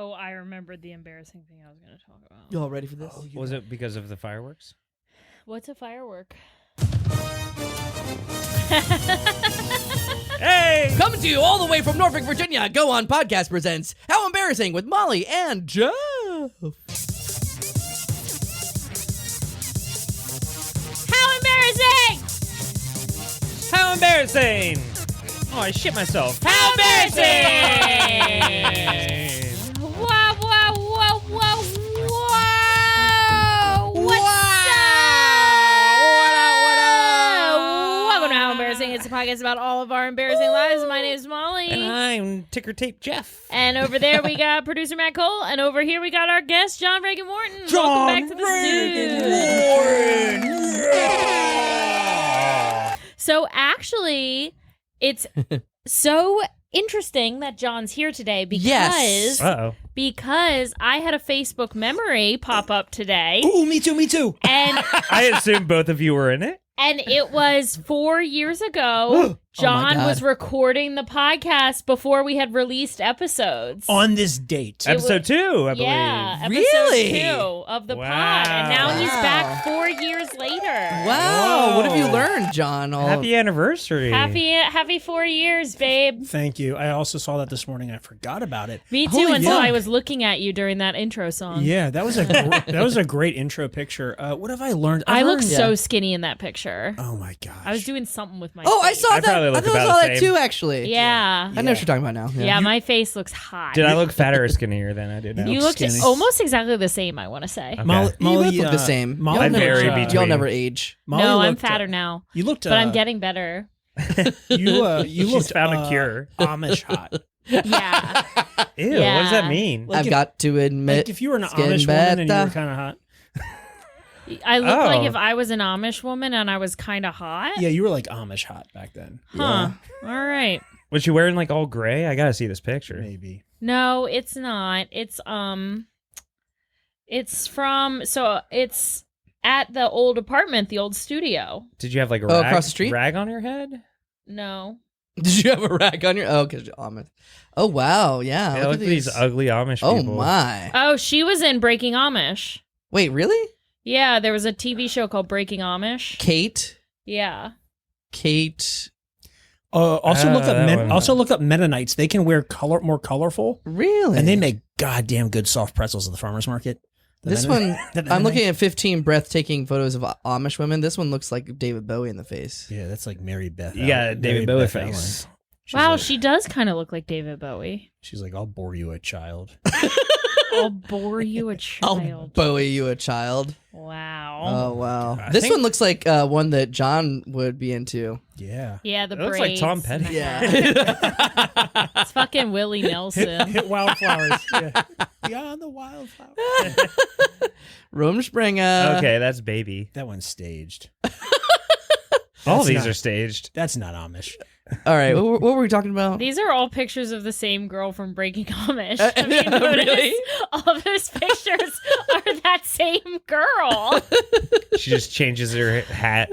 Oh, I remembered the embarrassing thing I was going to talk about. You all ready for this? Was it because of the fireworks? What's a firework? Hey! Coming to you all the way from Norfolk, Virginia, Go On Podcast presents How Embarrassing with Molly and Jeff. How embarrassing! How embarrassing! Oh, I shit myself. How embarrassing! Whoa, whoa, whoa, whoa, whoa! What's up? Welcome to How Embarrassing. It's a podcast about all of our embarrassing lives. My name is Molly. And I'm Ticker Tape Jeff. And over there we got producer Matt Cole. And over here we got our guest, John Regan Wharton. John Welcome back to the studio. So actually, it's so interesting that John's here today because because I had a Facebook memory pop up today. Ooh, me too. And I assume both of you were in it. And it was 4 years ago. John was recording the podcast before we had released episodes. On this date. Episode 2, I believe. Yeah, episode Really? 2 of the pod. And now he's back 4 years later. Wow. Whoa. What have you learned, John? Happy anniversary. Happy 4 years, babe. Thank you. I also saw that this morning. I forgot about it. Me too, Holy until fuck. I was looking at you during that intro song. Yeah, that was a great intro picture. What have I learned? I look learned- so skinny in that picture. Oh my gosh. I was doing something with my Oh, I face. saw I that. probably I look thought I about saw the that same. too, actually. Yeah. I know what you're talking about now. Yeah, my face looks hot. Did I look fatter or skinnier than I did now? You looked skinny. almost exactly the same, I want to say. Okay. Molly, You both look the same. Molly I vary looked, between- Y'all never age. Molly No, I'm looked, fatter now, You looked, but I'm getting better. You She's looked found a cure. Amish hot. Yeah. Ew, Yeah. what does that mean? Like I've if- got to admit. Like if you were an skin Amish woman and you better. were kind of hot. I look like Oh. if I was an Amish woman and I was kind of hot. Yeah, you were like Amish hot back then. Huh. All right. Was she wearing like all gray? I gotta see this picture. Maybe. No, it's not. It's it's at the old apartment, the old studio. Did you have like a Oh, rag, across the street? rag on your head? No. Did you have a rag on your? Oh, because you're Amish. Oh wow, yeah. Yeah, look at these ugly Amish Oh people. my. Oh, she was in Breaking Amish. Wait, really? Yeah, there was a TV show called Breaking Amish. Kate. Yeah. Also look that up one. look up Mennonites. They can wear more colorful, Really? and they make goddamn good soft pretzels at the farmers market. The This Mennonite- one, the I'm Mennonite- looking at 15 breathtaking photos of Amish women. This one looks like David Bowie in the face. Yeah, that's like Mary Beth. You got a David Bowie face. Wow, like, she does kind of look like David Bowie. She's like, I'll bore you, a child. I'll bore you a I'll child. Bowie you a child. Wow. Oh wow. I This think- one looks like one that John would be into. Yeah. Yeah, the It looks like braids. Tom Petty. and the Yeah. hat. It's fucking Willie Nelson. Hit wildflowers. Yeah. Beyond the wildflowers. Rumspringa. Okay, that's baby. That one's staged. All That's these not- are staged. That's not Amish. All right. What were we talking about? These are all pictures of the same girl from Breaking Amish. Uh, I mean, notice really? all those pictures are that same girl. She just changes her hat.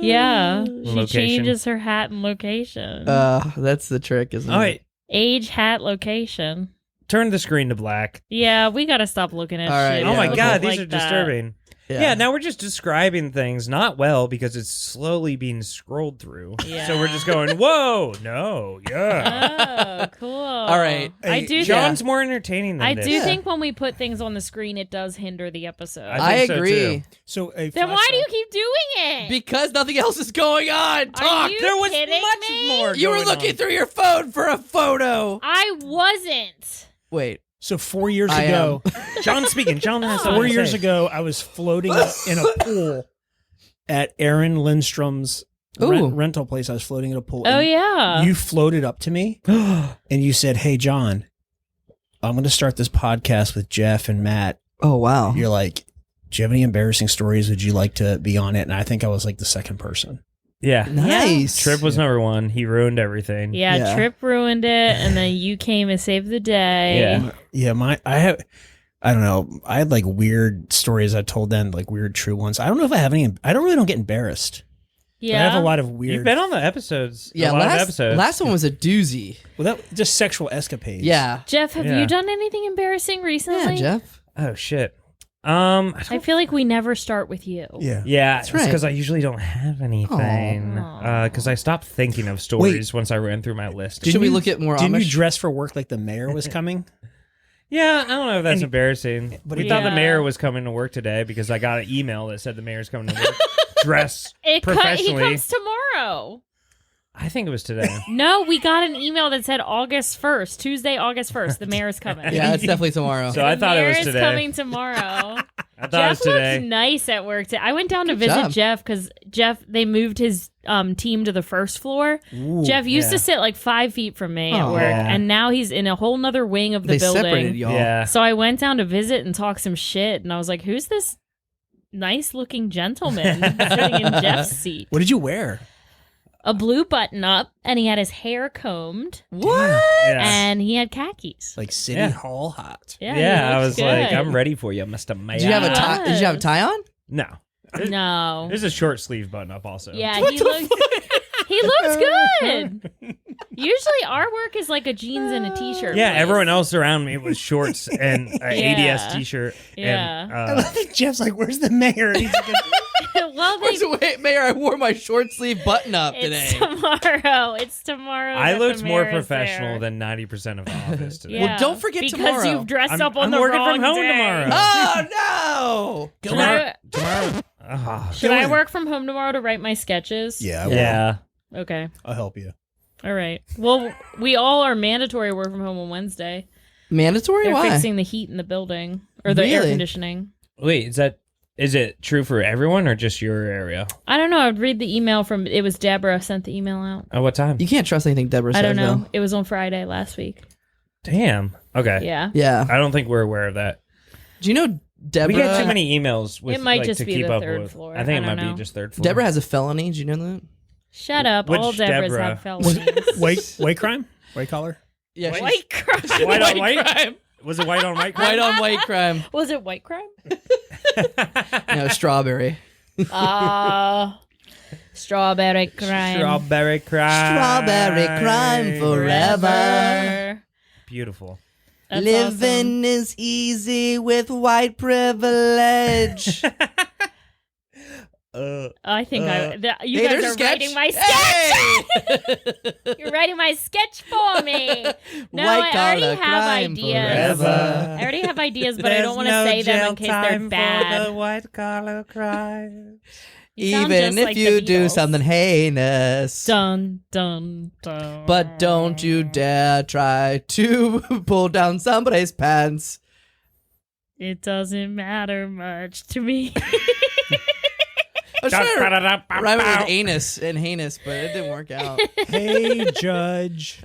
Yeah. She Location. changes her hat and location. That's the trick, isn't Oh, it? wait. Age, hat, location. Turn the screen to black. Yeah, we gotta stop looking at All right, shit. yeah. Oh my that god, look these like are that. disturbing. Yeah, now we're just describing things not well because it's slowly being scrolled through. Yeah. So we're just going, whoa, no, yeah. Oh, cool. All right. I Hey, do. John's more entertaining than I this. do think when we put things on the screen, it does hinder the episode. I I think so, agree. too. So a Then why do you flashback- keep doing it? Because nothing else is going on. Are Talk. you There was kidding much me? more You were going looking on. through your phone for a photo. I wasn't. Wait. So 4 years I ago, John's speaking. John has something 4 to years say. ago, I was floating in a pool at Aaron Lindstrom's Ooh. rental place. I was floating in a pool. Oh and yeah. You floated up to me and you said, "Hey, John, I'm going to start this podcast with Jeff and Matt." Oh wow. You're like, "Do you have any embarrassing stories? Would you like to be on it?" And I think I was like the second person. Yeah. Nice. Trip was number one. He ruined everything. Yeah, Yeah. Trip ruined it, and then you came and saved the day. Yeah. Yeah, I don't know. I had like weird stories I told then, like weird true ones. I don't know if I have any. I don't really don't get embarrassed. Yeah. I have a lot of weird. You've been on the episodes. Yeah, a lot of episodes. last one was a doozy. Well, that just sexual escapades. Yeah. Jeff, have you done anything embarrassing recently? Yeah, Jeff. Oh shit. I feel like we never start with you. Yeah. Yeah, That's right. because I usually don't have anything. Because I stopped thinking of stories once I ran through my list. Should we look at more Didn't Amish? you dress for work like the mayor was coming? Yeah, I don't know if that's embarrassing. but We thought the mayor was coming to work today because I got an email that said the mayor's coming to work. Dress He professionally. comes tomorrow. I think it was today. No, we got an email that said August 1st, Tuesday, August 1st. The mayor is coming. Yeah, it's definitely tomorrow. So I thought it was Mayor is today. coming tomorrow. I thought it Jeff was today. looks nice at work today. I went down to Good visit job. Jeff because they moved his team to the first floor. Ooh, Jeff used yeah. to sit like 5 feet from me at Aw. work, and now he's in a whole nother wing of the They building. separated y'all. Yeah. So I went down to visit and talk some shit, and I was like, "Who's this nice-looking gentleman sitting in Jeff's seat?" What did you wear? A blue button-up, and he had his hair combed, What? Yeah. and he had khakis. Like City Yeah. Hall hot. Yeah, Yeah, he I looks was like, good. I'm ready for you, Mr. Mayor. Did you have a Yeah. tie? Did you have a tie on? No. No. There's a short sleeve button up also. Yeah, he looks good. Usually our work is like a jeans and a t-shirt. Yeah, place. everyone else around me was shorts and an Yeah. ADS t-shirt. Yeah. And, I love that Jeff's like, "Where's the mayor?" And he's like, Well, Wait, Mayor, I wore my short sleeve button up it's today. tomorrow. It's tomorrow. I that the looked more mayor is professional there. than 90% of the office today. Yeah. Well, don't forget because tomorrow. you've dressed up on I'm the working wrong from home day. tomorrow. Oh, no! Tomorrow. Should I work from home tomorrow to write my sketches? "Yeah, I will. Yeah. Okay. I'll help you." All right. Well, we all are mandatory work from home on Wednesday. Mandatory? They're Why? fixing the heat in the building or the air Really? conditioning. Wait, is it true for everyone or just your area? I don't know. I'd read the email from. It was Deborah sent the email out. At what time? You can't trust anything Deborah says, I don't know. though. It was on Friday last week. Damn. Okay. Yeah. Yeah. I don't think we're aware of that. Do you know Deborah? We get too many emails with, It might like, just to be keep the up third with. floor. I think I it might don't know. be just third floor. Deborah has a felony. Did you know that? Shut up. Which All Deborahs Deborah? have felonies. White crime? White collar? Yeah. she's- White crime. White on white? crime. Was it white on white? White on white crime. Was it white crime? No, strawberry. Strawberry crime. Strawberry crime. Strawberry crime forever. Beautiful. That's Living is easy with white privilege. I think you Hey, guys there's a are sketch. writing my sketch. Hey! You're writing my sketch for me. No, White I already collar have crime ideas. forever. I already have ideas, but I don't want to say them in case they're bad. white collar crime. You sound Even just if like the you do Beatles. something heinous. Dun dun dun. But don't you dare try to pull down somebody's pants. It doesn't matter much to me. I was trying to rhyme it with anus and heinous, but it didn't work out. Hey, Judge.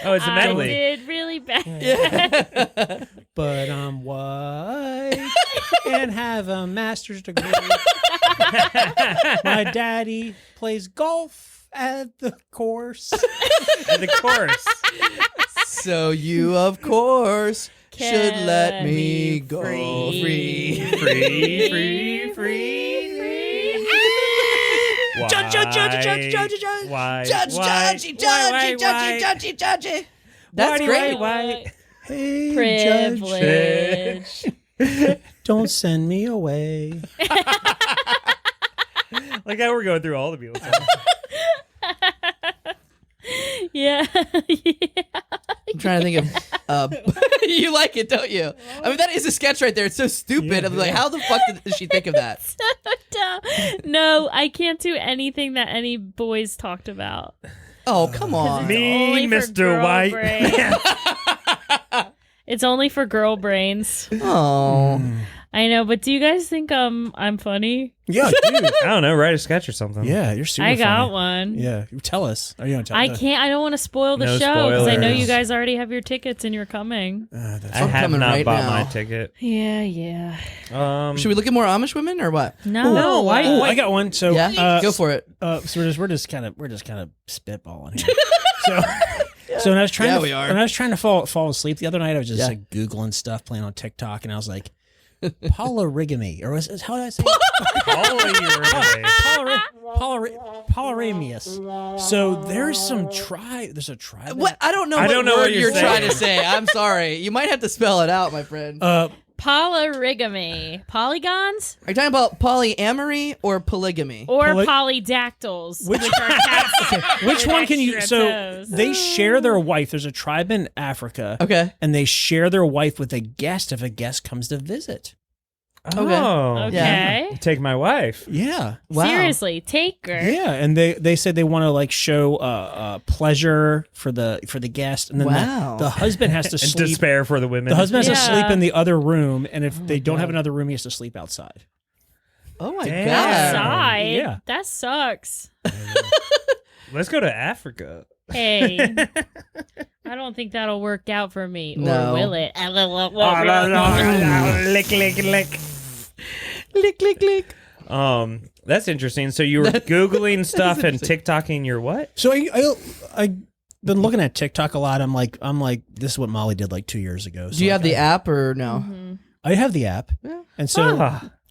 Oh, it's a I medley. did really bad. Yeah. But I'm white and have a master's degree. My daddy plays golf at the course. And the chorus. So you, of course, should Can let me be go free. Free. Judge, judge, judge, judge, judge, judge. Why? Judgy. That's Whitey, great. white. Hey, Privilege. Judge, don't send me away. Like how we're going through all the Beatles songs. Yeah. I'm trying to think of. You like it, don't you? I mean, that is a sketch right there. It's so stupid. I'm like, how the fuck did she think of that? No, I can't do anything that any boys talked about. Oh, come on. Only Mean for Mr. girl White. brains. It's only for girl brains. Oh. I know, but do you guys think I'm funny? Yeah, dude. I don't know. Write a sketch or something. Yeah, you're super I got funny. one. Yeah, tell us. Are you gonna tell I us? can't. I don't want to spoil the No show because I know you spoilers. guys already have your tickets and you're coming. I I'm have coming not right bought now. my ticket. Yeah. Should we look at more Amish women or what? No. No, why- Oh, I got one. So Yeah, go for it. So we're just kind of spitballing here. So when I was trying Yeah, to we are. when I was trying to fall asleep the other night, I was just like Googling stuff, playing on TikTok, and I was like, polyrigamy, or how did I say it? Polyramius. So there's some tribe. There's a tribe. What? I don't know what you're trying to say. I'm sorry. You might have to spell it out, my friend. Polyrigamy. Polygons? Are you talking about polyamory or polygamy? Or polydactyls. Which are cats. Which one can you... So they share their wife. There's a tribe in Africa. Okay. And they share their wife with a guest if a guest comes to visit. Oh. Okay. Yeah. Take my wife. Yeah. Wow. Seriously, take her. Yeah, and they said they want to like show pleasure for the guest, and then the husband has to And sleep. despair for the women. The husband has to sleep in the other room, and if they don't have another room, he has to sleep outside. Oh my Damn. god. Outside? Yeah. That sucks. Let's go to Africa. Hey. I don't think that'll work out for me. No. Or will it? Lick, lick, lick. Click, click, click. That's interesting. So you were Googling stuff and TikToking your what? So I've been looking at TikTok a lot. I'm like, this is what Molly did like 2 years ago. So Do you have the app or no? Mm-hmm. I have the app, and so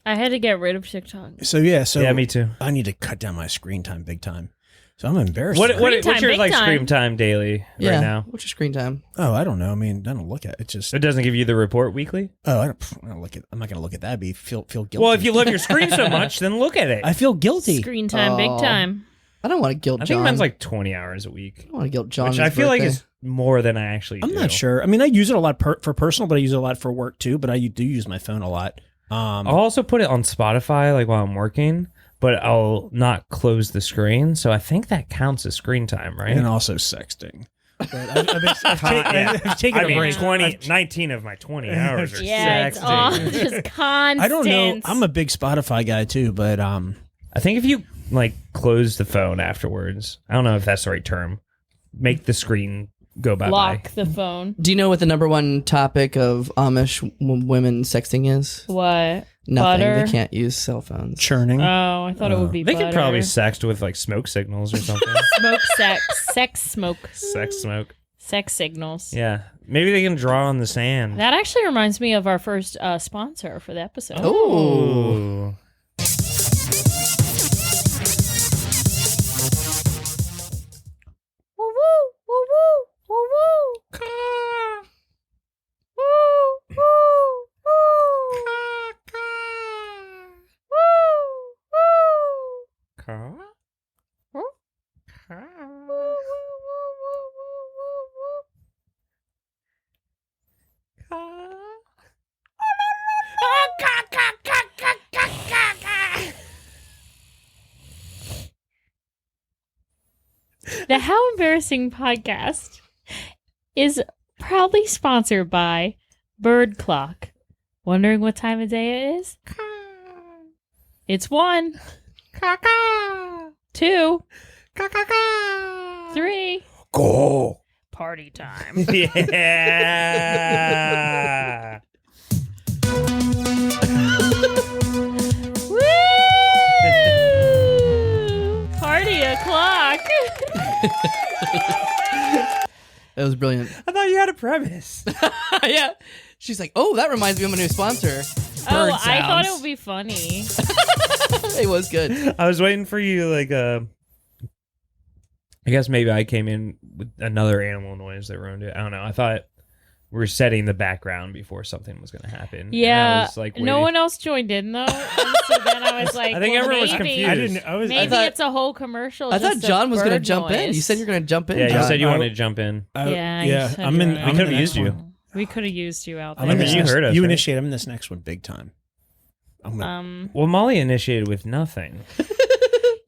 I had to get rid of TikTok. So yeah, me too. I need to cut down my screen time big time. So I'm embarrassed. What's your big like time. screen time daily right now? What's your screen time? Oh, I don't know. I mean, I don't look at it. It's just. It doesn't give you the report weekly? Oh, I don't look at. I'm not going to look at that. Feel guilty. Well, if you love your screen so much, then look at it. I feel guilty. Screen time, big time. I don't want to guilt I John. think mine's like 20 hours a week. I don't want to guilt John. Which I feel like is more than I actually do. I'm not sure. I mean, I use it a lot for personal, but I use it a lot for work too. But I do use my phone a lot. I'll also put it on Spotify like while I'm working, but I'll not close the screen. So I think that counts as screen time, right? And also sexting. But I've taken a break. 19 of my 20 hours are Yeah, it's all sexting. just constant. I don't know. I'm a big Spotify guy too, but I think if you like close the phone afterwards, I don't know if that's the right term, make the screen go bye-bye. Lock the phone. Do you know what the number one topic of Amish women sexting is? What? Nothing. Butter? They can't use cell phones. churning. Oh, I thought it would be They butter. could probably sext with like smoke signals or something. Smoke sex. Sex smoke. Sex smoke. Sex signals. Yeah. Maybe they can draw on the sand. That actually reminds me of our first sponsor for the episode. Ooh. Woo woo woo woo woo woo. Woo woo woo. Woo woo. The How Embarrassing podcast is proudly sponsored by Bird Clock. Wondering what time of day it is? It's 1, 2, 3. Go. Party time. Yeah. Woo! Party o'clock. That was brilliant. I thought you had a premise. Yeah. She's like, oh, that reminds me of a new sponsor. Oh, Bird I thought it sounds. would be funny. It was good. I was waiting for you, like, I guess maybe I came in with another animal noise that ruined it. I don't know. I thought we were setting the background before something was going to happen. Yeah. And I was, like, No waiting. one else joined in, though. And so then I was like, I think well, everyone was maybe, confused. Maybe thought- it's a whole commercial. I thought just of John was going to bird jump in. You noise. said you're going to jump in. Yeah, you John. said you wanted to jump in. Yeah, I'm in. right. I'm We in could've the used next you. one. We could have used you out I'm there. in this You next- heard us, You right? initiate. I'm in this next one big time. I'm gonna, Well, Molly initiated with nothing.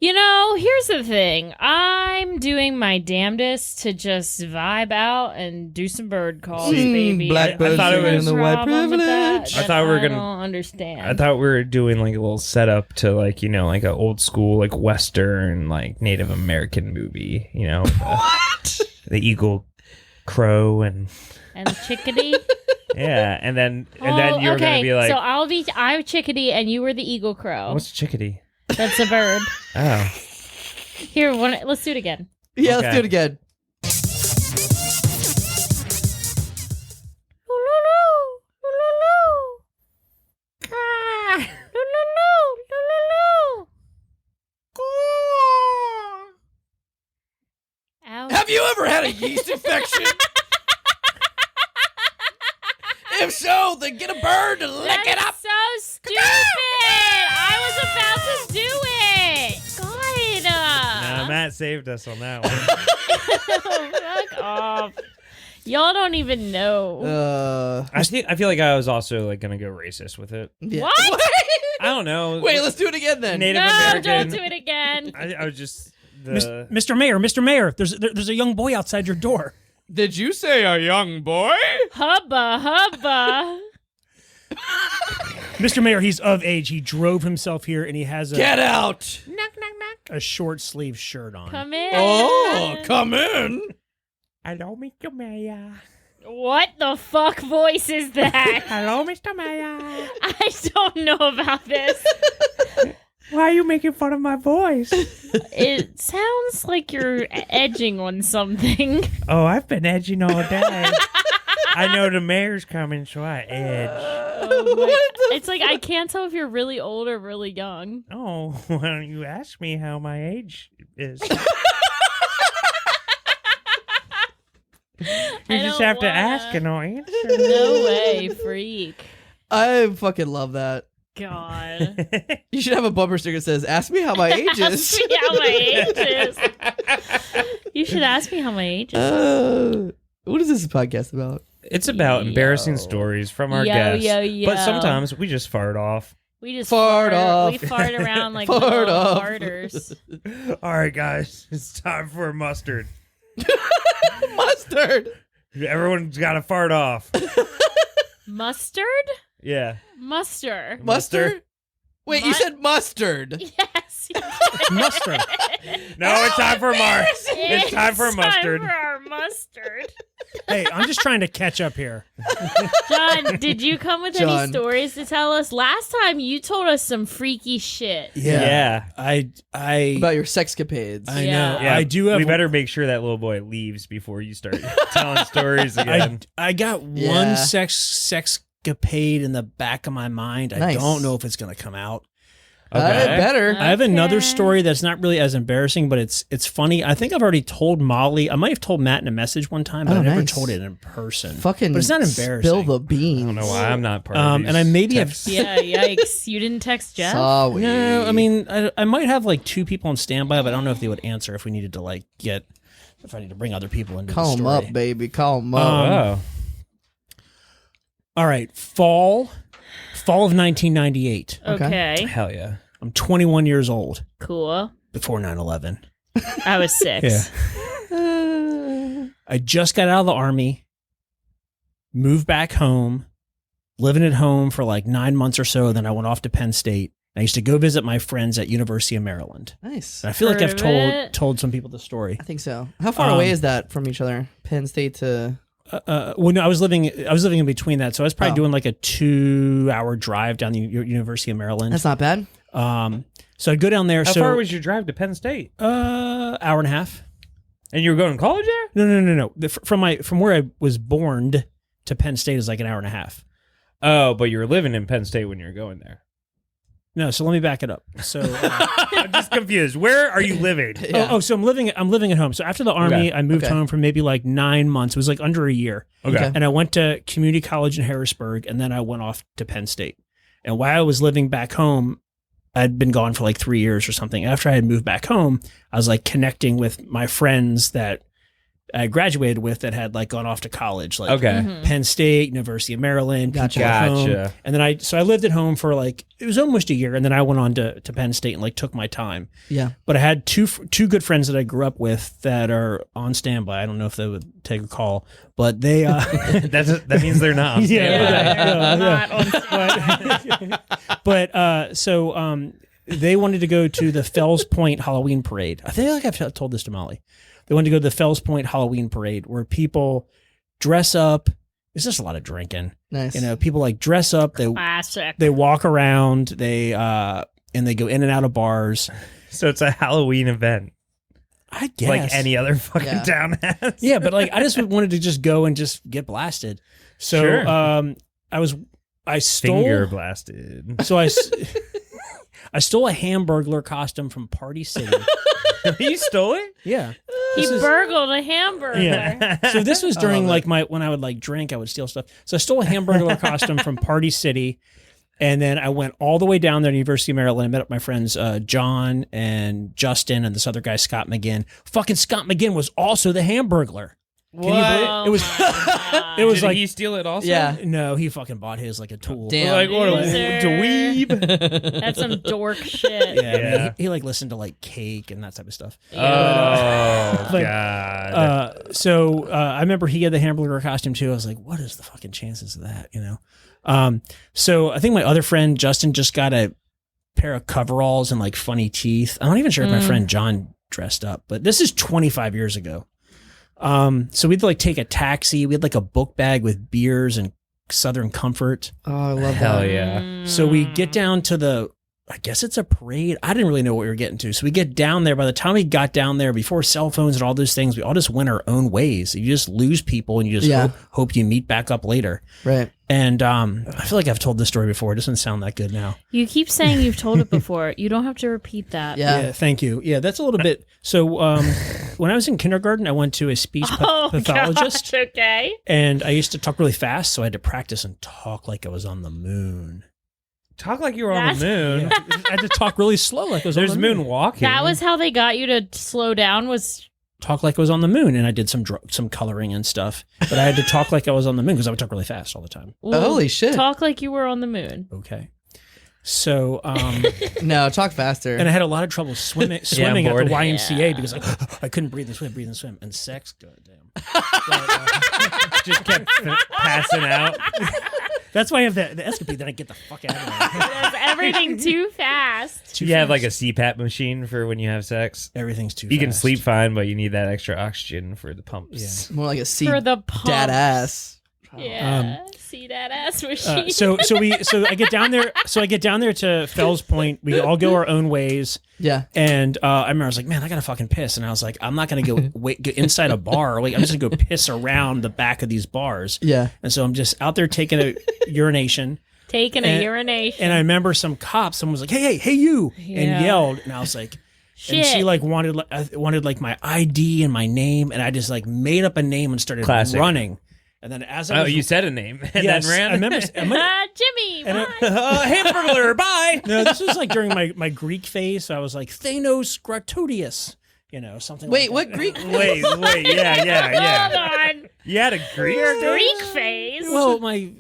You know, here's the thing. I'm doing my damnedest to just vibe out and do some bird calls, baby. Blackbird I thought it singing was in the white problem with that, privilege. I thought we were I gonna- don't understand. I thought we were doing like a little setup to like, you know, like an old school, like Western, like Native American movie, you know. What? The eagle, crow, and And chickadee. yeah, and then you were okay. gonna be like, So I'm chickadee and you were the eagle crow. what's a chickadee? That's a bird. Oh, Here, let's do it again. Yeah, let's Okay. do it again. a yeast infection? If so, then get a bird to lick it up. So stupid! I was about to do it. God. No, Matt saved us on that one. Fuck off. Y'all don't even know. I feel like I was also like gonna go racist with it. Yeah. What? I don't know. Wait, let's do it again then. Native No, American. don't do it again. I was just Mr. Mayor, there's a young boy outside your door. Did you say a young boy? Hubba, hubba. Mr. Mayor, he's of age. He drove himself here, and he has Get out. a short sleeve shirt on. Come in. Oh, come in. Hello, Mr. Mayor. What the fuck voice is that? Hello, Mr. Mayor. I don't know about this. Why are you making fun of my voice? It sounds like you're edging on something. Oh, I've been edging all day. I know the mayor's coming, so I edge. It's like I can't tell if you're really old or really young. Oh, why don't you ask me how my age is? You just don't have to wanna. ask and I'll answer. No way, freak. I fucking love that. God. You should have a bumper sticker that says, "Ask me how my age is." Ask me how my age is. You should ask me how my age is. What is this podcast about? It's about embarrassing Yo. stories from our Yo, guests. yo, yo. But sometimes we just fart off. We just Fart off. We fart around like Fart little off. farters. All right, guys, it's time for mustard. Mustard. Everyone's got to fart off. Mustard? Yeah. Mustard. Mustard? Wait, you said mustard. Yes. Mustard. No, it's time for Mars. It's time for mustard. Time for our mustard. Hey, I'm just trying to catch up here. John, did you come with John. any stories to tell us? Last time you told us some freaky shit. Yeah. I About your sexcapades. I Yeah. know. Yeah, I do have. We better make sure that little boy leaves before you start telling stories again. I got Yeah. one sexcapade in the back of my mind. I Nice. don't know if it's gonna come out. Better. I have another Okay. story that's not really as embarrassing, but it's funny. I think I've already told Molly. I might have told Matt in a message one time, but Oh, I never nice. told it in person. Fucking but it's not embarrassing. Spill the beans. I don't know why I'm not part of these And I maybe have. texts. Yeah, yikes. You didn't text Jeff? Sorry. No, I mean I might have like two people on standby, but I don't know if they would answer if we needed to like get if I need to bring other people into Call the him story. up, baby. Call him up. Oh. All right, fall of 1998. Okay. Hell yeah. I'm 21 years old. Cool. Before 9/11. I was 6. I just got out of the army, moved back home, living at home for like 9 months or so. Then I went off to Penn State. I used to go visit my friends at University of Maryland. Nice. And I feel like I've Heard of it. told some people the story. I think so. How far away is that from each other? Penn State to... Well, no, I was living in between that, so I was probably Oh. doing like a 2-hour drive down the University of Maryland. That's not bad. So I'd go down there. How so far was your drive to Penn State? hour and a half. And you were going to college there? No. From where I was born to Penn State is like an hour and a half. Oh, but you were living in Penn State when you were going there. No, so let me back it up. So I'm just confused. Where are you living? Yeah. so I'm living at home. So after the army, Okay. I moved Okay. home for maybe like 9 months. It was like under a year. Okay. And I went to community college in Harrisburg, and then I went off to Penn State. And while I was living back home, I'd been gone for like 3 years or something. After I had moved back home, I was like connecting with my friends that I graduated with that had like gone off to college, like Okay. Penn State, University of Maryland. Gotcha. people at home. Gotcha. And then I lived at home for like, it was almost a year. And then I went on to Penn State and like took my time. Yeah. But I had two good friends that I grew up with that are on standby. I don't know if they would take a call, but they, That means they're not. on Yeah. standby. but they wanted to go to the Fells Point Halloween parade. I think I've told this to Molly. They wanted to go to the Fells Point Halloween parade where people dress up. It's just a lot of drinking. Nice. You know, people like dress up. Classic. They walk around. They go in and out of bars. So it's a Halloween event, I guess like any other fucking Yeah. town has. Yeah, but like I just wanted to just go and just get blasted. So Sure. I stole Finger blasted. So I stole a Hamburglar costume from Party City. You stole it? Yeah. He burgled a hamburger. Yeah. So this was during like when I would like drink, I would steal stuff. So I stole a Hamburglar costume from Party City, and then I went all the way down there to University of Maryland. I met up my friends John and Justin and this other guy Scott McGinn. Fucking Scott McGinn was also the Hamburglar. Can you believe it? It It was Did like he steal it also? Yeah. no, he fucking bought his like a tool. Damn. Like what a Loser. dweeb. That's some dork shit. Yeah, I mean, Yeah. he like listened to like Cake and that type of stuff. Oh But, God. So I remember he had the Hamburglar costume too. I was like, what is the fucking chances of that? You know. So I think my other friend Justin just got a pair of coveralls and like funny teeth. I'm not even sure if my friend John dressed up, but this is 25 years ago. So we'd like take a taxi. We had like a book bag with beers and Southern Comfort. Oh, I love Hell that. yeah. So we get down to I guess it's a parade. I didn't really know what we were getting to. So we get down there. By the time we got down there, before cell phones and all those things, we all just went our own ways. You just lose people and you just hope you meet back up later. Right. And I feel like I've told this story before. It doesn't sound that good now. You keep saying you've told it before. You don't have to repeat that. Yeah. Thank you. Yeah, that's a little bit. So when I was in kindergarten, I went to a speech pathologist. Gosh, okay. And I used to talk really fast, so I had to practice and talk like I was on the moon. Talk like you were on the moon. Yeah, I had to talk really slow like I was There's on the moon. moonwalking. That was how they got you to slow down. Was Talk like I was on the moon, and I did some coloring and stuff. But I had to talk like I was on the moon because I would talk really fast all the time. Holy shit. Talk like you were on the moon. Okay. So, No, talk faster. and I had a lot of trouble swimming at the bored. YMCA because I couldn't breathe and swim. And sex, goddamn. But, just kept passing out. that's why I have the escapade. Then I get the fuck out of there. That's everything too fast. You have like a CPAP machine for when you have sex. Everything's too. You can fast. sleep fine, but you need that extra oxygen for the pumps. More like a C For the pump. dad ass. Yeah. See that ass machine. So I get down there. So I get down there to Fells Point. We all go our own ways. Yeah. And I remember I was like, man, I gotta fucking piss. And I was like, I'm not gonna go get inside a bar. Like I'm just gonna go piss around the back of these bars. Yeah. And so I'm just out there taking a urination. Taking a urination. And I remember some cops. Someone was like, hey, you, Yeah. and yelled. And I was like, Shit. and she like wanted like my ID and my name, and I just like made up a name and started Classic. running. And then as I was, You said a name and yes, then ran. I remember. Jimmy. And bye. Hamburglar, bye. No, this was like during my Greek phase. So I was like Thanos Gratodius, something. Wait, like what Greek? Wait, yeah. Hold on. You had a Greek. Greek phase. Well, my,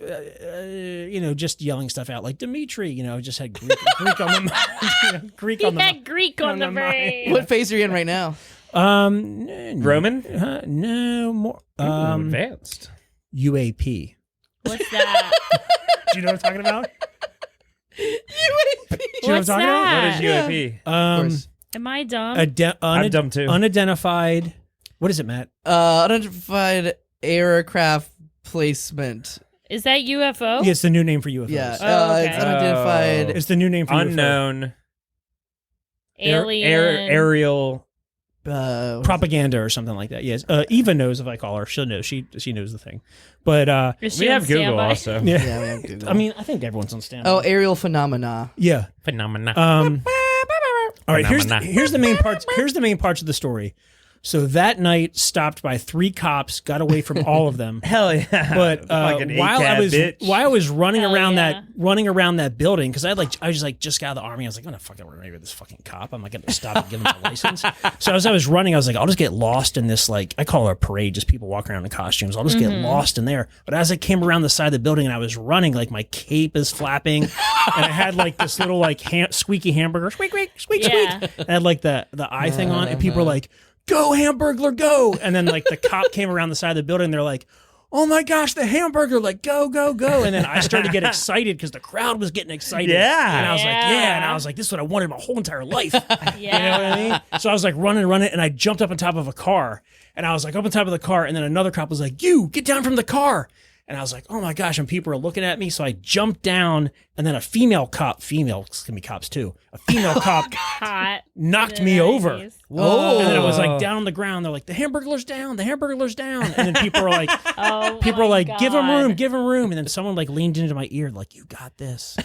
just yelling stuff out like Dimitri. I just had Greek on the Greek He on the. had Greek on the brain. What phase are you in right now? Roman? No more. Advanced. UAP. What's that? Do you know what I'm talking about? UAP. Do you know what I'm What's talking that? What is UAP? about? Am I dumb? I'm dumb too. Unidentified. What is it, Matt? Unidentified aircraft placement. Is that UFO? Yeah, it's the new name for UFOs. Yeah. Oh, okay. It's unidentified. It's the new name for UFOs. Unknown. Alien. Aerial. Propaganda or something like that. Yes. Eva knows if I call her. She'll know. She knows the thing. But Is she We on have Google standby? also. yeah. Yeah, we have Google. I mean, I think everyone's on standby. Oh, aerial phenomena. yeah. Phenomena. All right. Here's Phenomena. the main parts. Here's the main parts of the story. So that night, stopped by 3 cops, got away from all of them. Hell yeah. But Fucking while I ACAB, was running Hell around yeah. that building, because I just got out of the army. I was like, I'm gonna fucking run over this fucking cop. I'm not gonna stop and give him my license. So as I was running, I was like, I'll just get lost in this, like, I call it a parade, just people walking around in costumes. I'll just get lost in there. But as I came around the side of the building and I was running, like my cape is flapping, and I had like this little like squeaky hamburger, squeak squeak squeak Yeah. squeak. I had like the eye thing on, and people were like, go Hamburglar, go. And then like the cop came around the side of the building. They're like, oh my gosh, the Hamburger, like go, go, go. And then I started to get excited because the crowd was getting excited. Yeah. And I was like, Yeah. yeah. And I was like, this is what I wanted my whole entire life. Yeah. You know what I mean? So I was like running, and I jumped up on top of a car. And I was like up on top of the car. And then another cop was like, you get down from the car. And I was like, oh my gosh. And people are looking at me. So I jumped down, and then a females can be cops too. A female cop Hot. knocked in me the over. 90s. Whoa. And then it was like down on the ground. They're like, the Hamburglar's down. The Hamburglar's down. And then people are like, give him room, give him room. And then someone like leaned into my ear, like, you got this.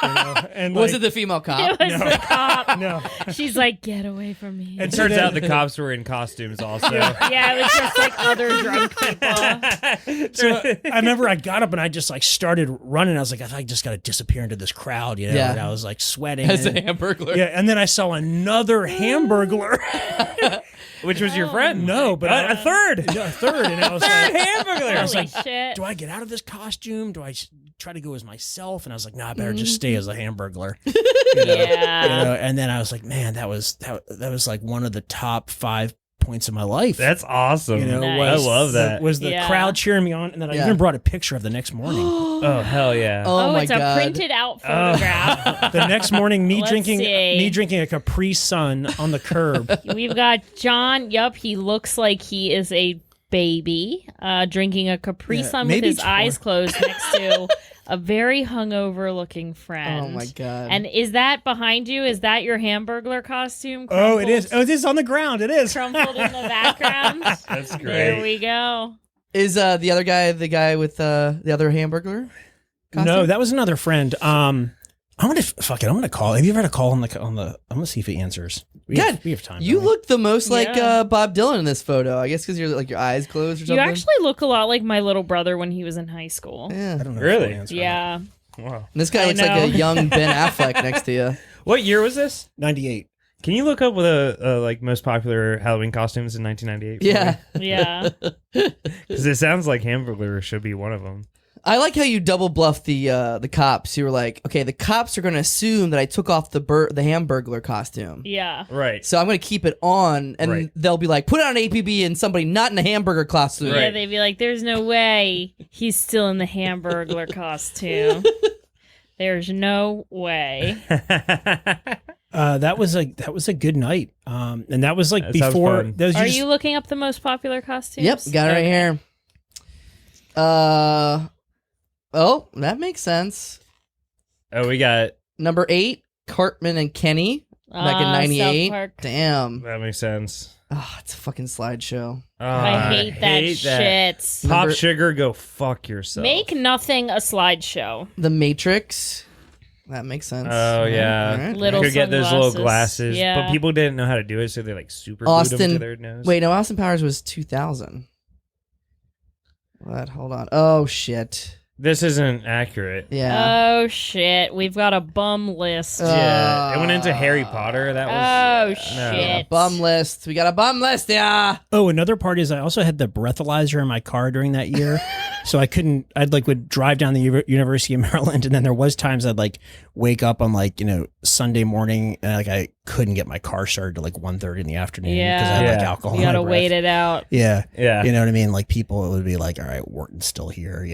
You know? And Was like, it the female cop? It was the cop. No. She's like, get away from me. It turns out the cops were in costumes also. Yeah, it was just like other drunk people. So I remember I got up and I just like started running. I was like, I just got to disappear into this crowd, you know? Yeah. And I was like sweating. As a and, Hamburglar. yeah, and then I saw another Hamburglar. Which was your friend? No, but a third. No, a third. And I was like, Hamburglar. I was Holy like, shit. do I get out of this costume? Do I try to go as myself? And I was like, no, I better just stay as a Hamburglar. Yeah. You know? And then I was like, man, that was like one of the top 5 points of my life. That's awesome. You know, Nice. I love that. Was the Yeah. crowd cheering me on, and then I Yeah. even brought a picture of the next morning. Oh, hell yeah. Oh, my it's God. a printed out photograph. The next morning, me Let's drinking see. a Capri Sun on the curb. We've got John. Yup, he looks like he is a baby drinking a Capri Yeah, Sun with maybe his eyes 4. closed next to a very hungover looking friend. Oh, my God. And is that behind you? Is that your Hamburglar costume? Oh, it is. Crumpled- Oh, it is on the ground. It is. Crumpled in the background. That's great. There we go. Is the other guy the guy with the other Hamburglar costume? No, that was another friend. I'm gonna call. Have you ever had a call on the? I'm gonna see if he answers. We have time. You don't we? look the most like Yeah. Bob Dylan in this photo. I guess because you're like your eyes closed or something. You actually look a lot like my little brother when he was in high school. Yeah. I don't know. Really? If he'll answer Yeah. And Wow. this guy I looks like know. a young Ben Affleck next to you. What year was this? 98. Can you look up what the like most popular Halloween costumes in 1998? Yeah. Yeah. Because it sounds like Hamburglar should be one of them. I like how you double bluff the cops. You were like, okay, the cops are going to assume that I took off the Hamburglar costume. Yeah. Right. So I'm going to keep it on, and Right. they'll be like, put it on APB and somebody not in a hamburger costume. Yeah, they'd be like, there's no way he's still in the Hamburglar costume. There's no way. That was a good night. And that was like That sounds before. fun. That was Are just- you looking up the most popular costumes? Yep, got it right here. Oh, that makes sense. Oh, we got Number 8, Cartman and Kenny, back in South '98. Park. Damn. that makes sense. Oh, it's a fucking slideshow. I hate that shit. Pop Number- Sugar, go fuck yourself. Make nothing a slideshow. The Matrix. That makes sense. Oh yeah, All right. Little could get those little sunglasses. glasses, Yeah. but people didn't know how to do it, so they like super glued them to Austin. their nose. Wait, no, Austin Powers was 2000. What? Hold on. Oh, shit. this isn't accurate. Yeah. Oh shit, we've got a bum list. Yeah, it went into Harry Potter. That was Oh, no. shit. Bum list. We got a bum list, yeah. Oh, another part is I also had the breathalyzer in my car during that year. So I'd like would drive down the University of Maryland, and then there was times I'd like wake up on like, Sunday morning, and like I couldn't get my car started till like 1:30 in the afternoon because I had like Yeah. alcohol You in my gotta breath. wait it out. Yeah. Yeah. You know what I mean? Like people would be like, all right, Wharton's still here, like,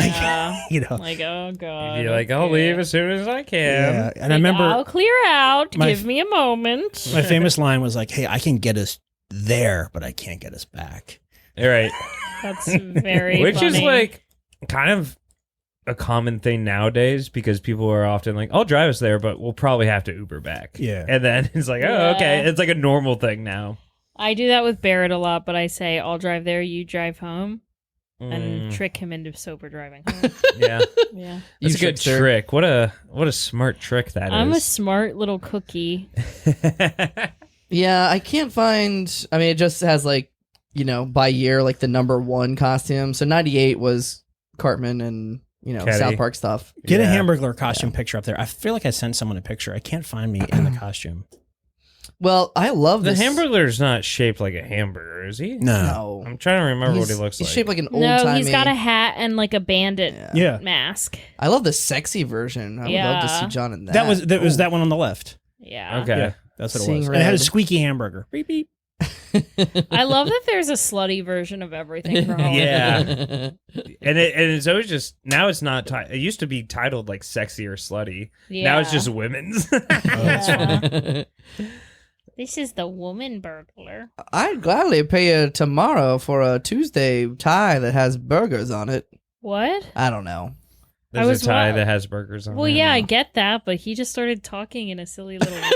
Yeah. like, Like, oh god. You'd be like, I'll leave as soon as I can. yeah. And I remember I'll clear out. My- Give me a moment. my famous line was like, hey, I can get us there, but I can't get us back. All right. That's very Which is funny. like kind of a common thing nowadays because people are often like, I'll drive us there, but we'll probably have to Uber back. Yeah. And then it's like, oh, Yeah. okay. It's like a normal thing now. I do that with Barrett a lot, but I say I'll drive there, you drive home, and Mm, trick him into sober driving home. yeah. Yeah. That's a good trickster. trick. What a smart trick that I'm a is. smart little cookie. Yeah, I can't find. I mean, it just has like, by year, like the number 1 costume. So 98 was Cartman and, Kenny. South Park stuff. Get a Yeah. Hamburglar costume picture up there. I feel like I sent someone a picture. I can't find me in the costume. Well, I love The this. Hamburglar's not shaped like a hamburger, is he? No. I'm trying to remember what he He's- looks he's like. shaped like an old No, timey. he's got a hat and like a bandit Yeah. mask. I love the sexy version. I would love to see Yeah. John in that. That was that one on the left. Yeah. Okay. Yeah, that's what it Seeing was. And it had a red. squeaky hamburger. Beep beep. I love that there's a slutty version of everything for Halloween. Yeah. And it's always just now it's not it used to be titled like sexy or slutty. Now it's Yeah. just women's. Yeah. This is the woman burglar. I'd gladly pay you tomorrow for a Tuesday tie that has burgers on it. What? I don't know. There's a tie that has burgers on Well, it. yeah, I get that, but he just started talking in a silly little way.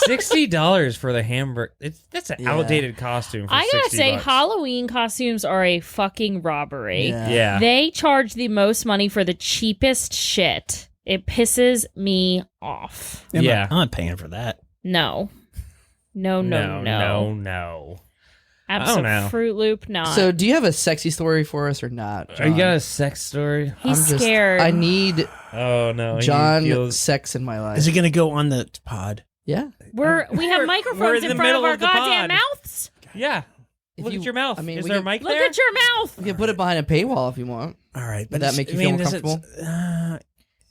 $60 for the hamburger. That's an outdated costume for I gotta say, $60. Halloween costumes are a fucking robbery. Yeah. They charge the most money for the cheapest shit. It pisses me off. I'm not paying for that. No. No. know. Fruit Loop, not. So, do you have a sexy story for us or not? Are you John? got a sex story? He's scared. I need Oh no, he John feels- sex in my life. Is it going to go on the pod? Yeah. we have microphones in in the front middle of our of the goddamn pod. mouths. Yeah. If Look you- at your mouth. I mean, Is we there a can- mic Look there? at your mouth. We can put it behind a paywall if you want. All right. Would that make you feel more comfortable?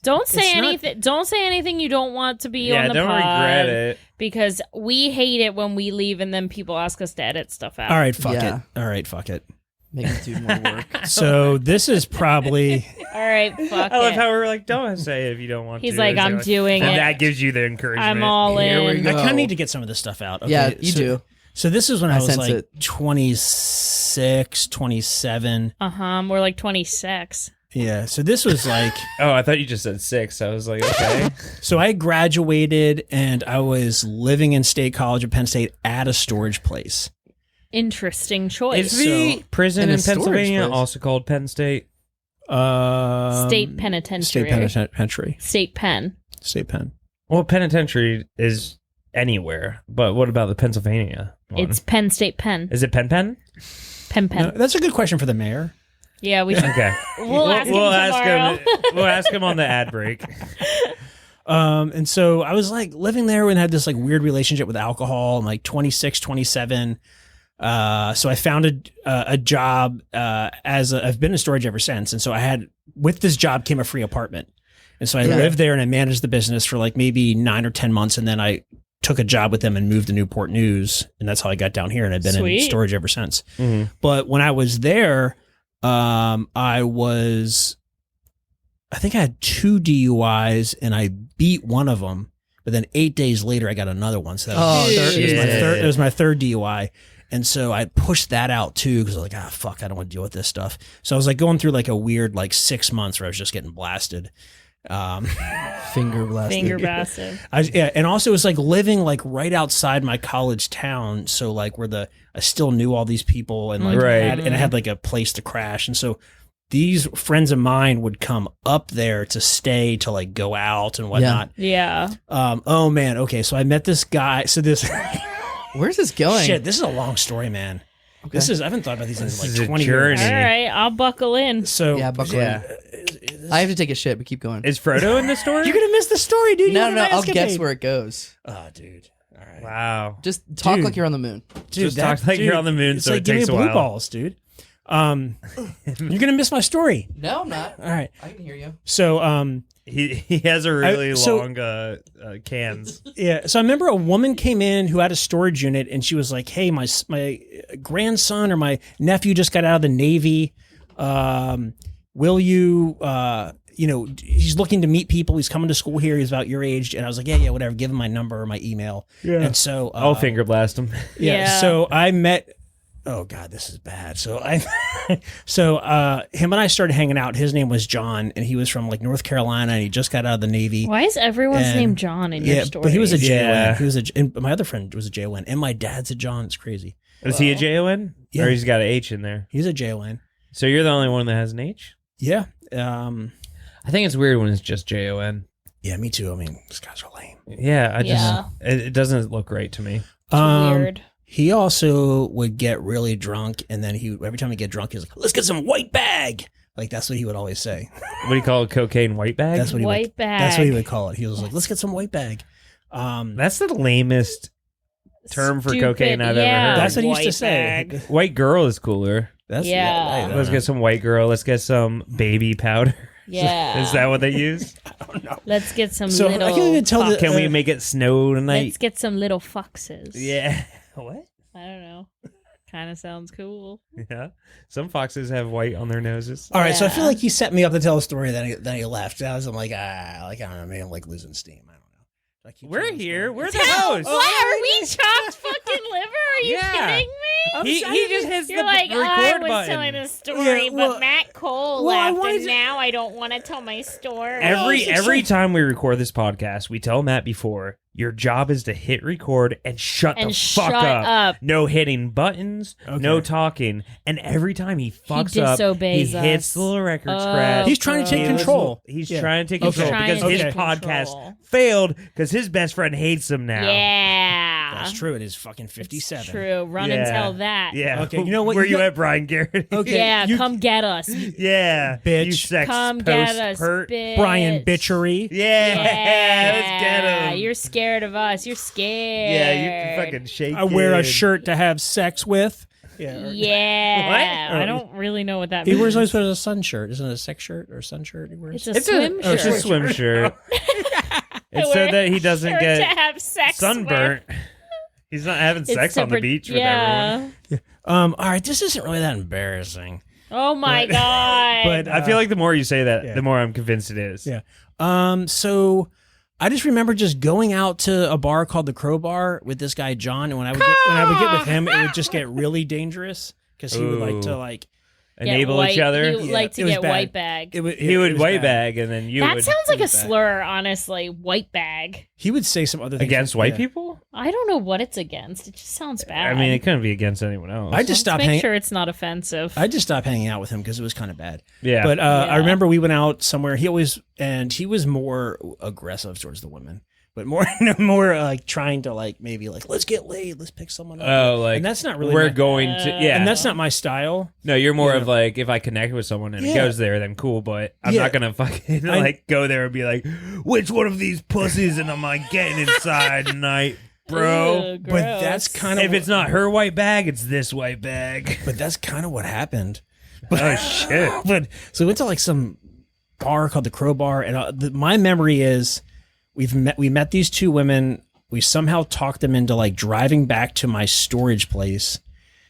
Don't say It's not- anything. Don't say anything you don't want to be Yeah, on the don't pod. regret it. Because we hate it when we leave and then people ask us to edit stuff out. All right, fuck Yeah. it. All right, fuck it. Make it do more work. So this is probably All right, fuck I love it. how we're like, don't say it if you don't want He's to. like, It's I'm doing and it. that gives you the encouragement. I'm all Here we in. go. I kind of need to get some of this stuff out. Okay, Yeah, you so, do. So this is when I I was sense like it. 26, 27. We're like 26. Yeah. So this was like, Oh, I thought you just said 6. I was like, okay. so I graduated and I was living in State College at Penn State at a storage place. Interesting choice. Is the prison in a in storage Pennsylvania place. also called Penn State? State penitentiary. State penitentiary. State pen. State pen. Well, penitentiary is anywhere, but what about the Pennsylvania one? It's Penn State Pen. Is it Penn? Pen. No, that's a good question for the mayor. Yeah, we should. Okay. We'll ask him tomorrow. We'll ask him on the ad break. And so I was like living there and had this like weird relationship with alcohol. I'm like 26, 27. So I found a job I've been in storage ever since. And so with this job came a free apartment. And so I lived there and I managed the business for like maybe 9 or 10 months. And then I took a job with them and moved to Newport News. And that's how I got down here. And I've been in Sweet. storage ever since. Mm-hmm. But when I was there, I think I had 2 DUIs and I beat one of them. But then 8 days later, I got another one. So that was, shit. it was my third DUI. And so I pushed that out too because I was like, fuck, I don't want to deal with this stuff. So I was like going through like a weird like 6 months where I was just getting blasted. Finger blasted. Finger blasted. And also it was like living like right outside my college town. So like I still knew all these people and like Right. I had like a place to crash. And so these friends of mine would come up there to stay to like go out and whatnot. Yeah. Oh man. Okay. So I met this guy. So this, Where's this going? shit, this is a long story, man. Okay. I haven't thought about these things This in is like a 20 journey. years. All right, I'll buckle in. So Yeah, buckle in. I have to take a shit, but keep going. Is Frodo in the story? you're gonna miss the story, dude. No, I'll guess where it goes. Oh, dude. All right. Wow. Just talk Dude. like you're on the moon. Dude, Just talk like you're on the moon, It's so like it give takes me a blue while. balls, dude. You're gonna miss my story. No, I'm not. All right. I can hear you. So He has a really so- long cans. yeah. So I remember a woman came in who had a storage unit, and she was like, "Hey, my grandson or my nephew just got out of the Navy. Will you?" He's looking to meet people. He's coming to school here. He's about your age. And I was like, yeah, whatever. Give him my number or my email. Yeah. And so I'll finger blast him. Yeah. So I met. Oh God, this is bad. So him and I started hanging out. His name was John, and he was from like North Carolina, and he just got out of the Navy. Why is everyone's And- name John in your story? but he was a JON. Yeah. He was and my other friend was a JON, and my dad's a John. It's crazy. Is he a JON? Yeah. Or he's got an H in there? He's a JON. So you're the only one that has an H? Yeah. I think it's weird when it's just JON. Yeah, me too. I mean, these guys are lame. Yeah, Yeah. It doesn't look right to me. Weird. He also would get really drunk, and then every time he get drunk, he's like, "Let's get some white bag." Like that's what he would always say. What do you call it? Cocaine white bag? That's what he White would. bag. That's what he would call it. He was like, "Let's get some white bag." That's the lamest term for Stupid. cocaine I've Yeah. ever heard. That's what he used to White say. bag. White girl is cooler. That's Yeah. hey, Let's get some white girl. Let's get some baby powder. Yeah. Is that what they use? Let's get some So little. I can't even tell. Can we make it snow tonight? Let's get some little foxes. Yeah. What? I don't know. Kind of sounds cool. Yeah. Some foxes have white on their noses. All right, so I feel Yeah. like he set me up to tell a story, then he left. I'm like, I don't know, maybe I'm like losing steam. I don't know. Should I keep We're telling the here. story? We're the What? hosts. Are we chopped fucking liver? Are you Yeah. kidding me? He just hits You're the like, record I was button. telling a story, Yeah, well- but Matt Cole well, I left, wanted and to- now I don't want to tell my story. Every time we record this podcast, we tell Matt before, your job is to hit record and shut the fuck up. No hitting buttons, no talking. And every time he fucks up, he disobeys hits us. the little record scratch. He's trying to take control. He's Yeah. trying to take Okay. control because his Trying to take podcast control. failed because his best friend hates him now. Yeah. That's true. It is fucking 57. True. Run and tell that. Yeah. Okay, you know what? Where You you got- at, Brian Garraty? Okay. Yeah, you- come get us. Yeah. Bitch. You sex Come post get us, hurt. bitch. Brian Bitchery. Yeah. Yeah. Let's get him. You're scared of us. You're scared. Yeah, you can fucking shake I wear a it. shirt to have sex with. Yeah. Yeah. What? I don't really know what that He means. wears always a sun shirt. Isn't it a sex shirt or a sun shirt he wears? It's a swim It's a shirt. swim shirt. It's so Wear that he a doesn't shirt get to have sex sunburnt. He's not having with. sex It's on the to beach with yeah. everyone. All right, this isn't really that embarrassing. Oh my god. But I feel like the more you say that, yeah. the more I'm convinced it is. Yeah. So I just remember just going out to a bar called the Crowbar with this guy John, and when I would get with him, it would just get really dangerous because he would like to Ooh. Get Enable white- each other. He would Yeah, like to it was get bad. white bag. He would was white bad. bag, and then you That would sounds like a was bad. slur, honestly. White bag. He would say some other things against white yeah. people. I don't know what it's against. It just sounds bad. I mean, it couldn't be against anyone else. I just stopped Make hanging. sure it's not offensive. I just stopped hanging out with him because it was kind of bad. yeah, But Yeah. I remember we went out somewhere. He was more aggressive towards the women, but more like trying to like maybe like let's get laid, let's pick someone up. oh, like and that's not really we're my- going to. Yeah, and that's not my style. no. You're more Yeah. of like if I connect with someone and it Yeah. goes there, then cool. But I'm Yeah. not gonna fucking like go there and be like, which one of these pussies am I getting inside tonight, bro? Ew, But that's gross. kind of If it's not her white bag, it's this white bag. But that's kind of what happened. Oh shit! But so we went to like some bar called the Crowbar, and my memory is we met these two women. We somehow talked them into like driving back to my storage place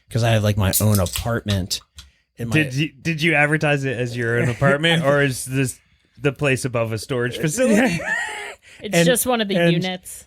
because I have like my own apartment. In my, Did you advertise it as your own apartment, or is this the place above a storage facility? It's and- just one of the and- units.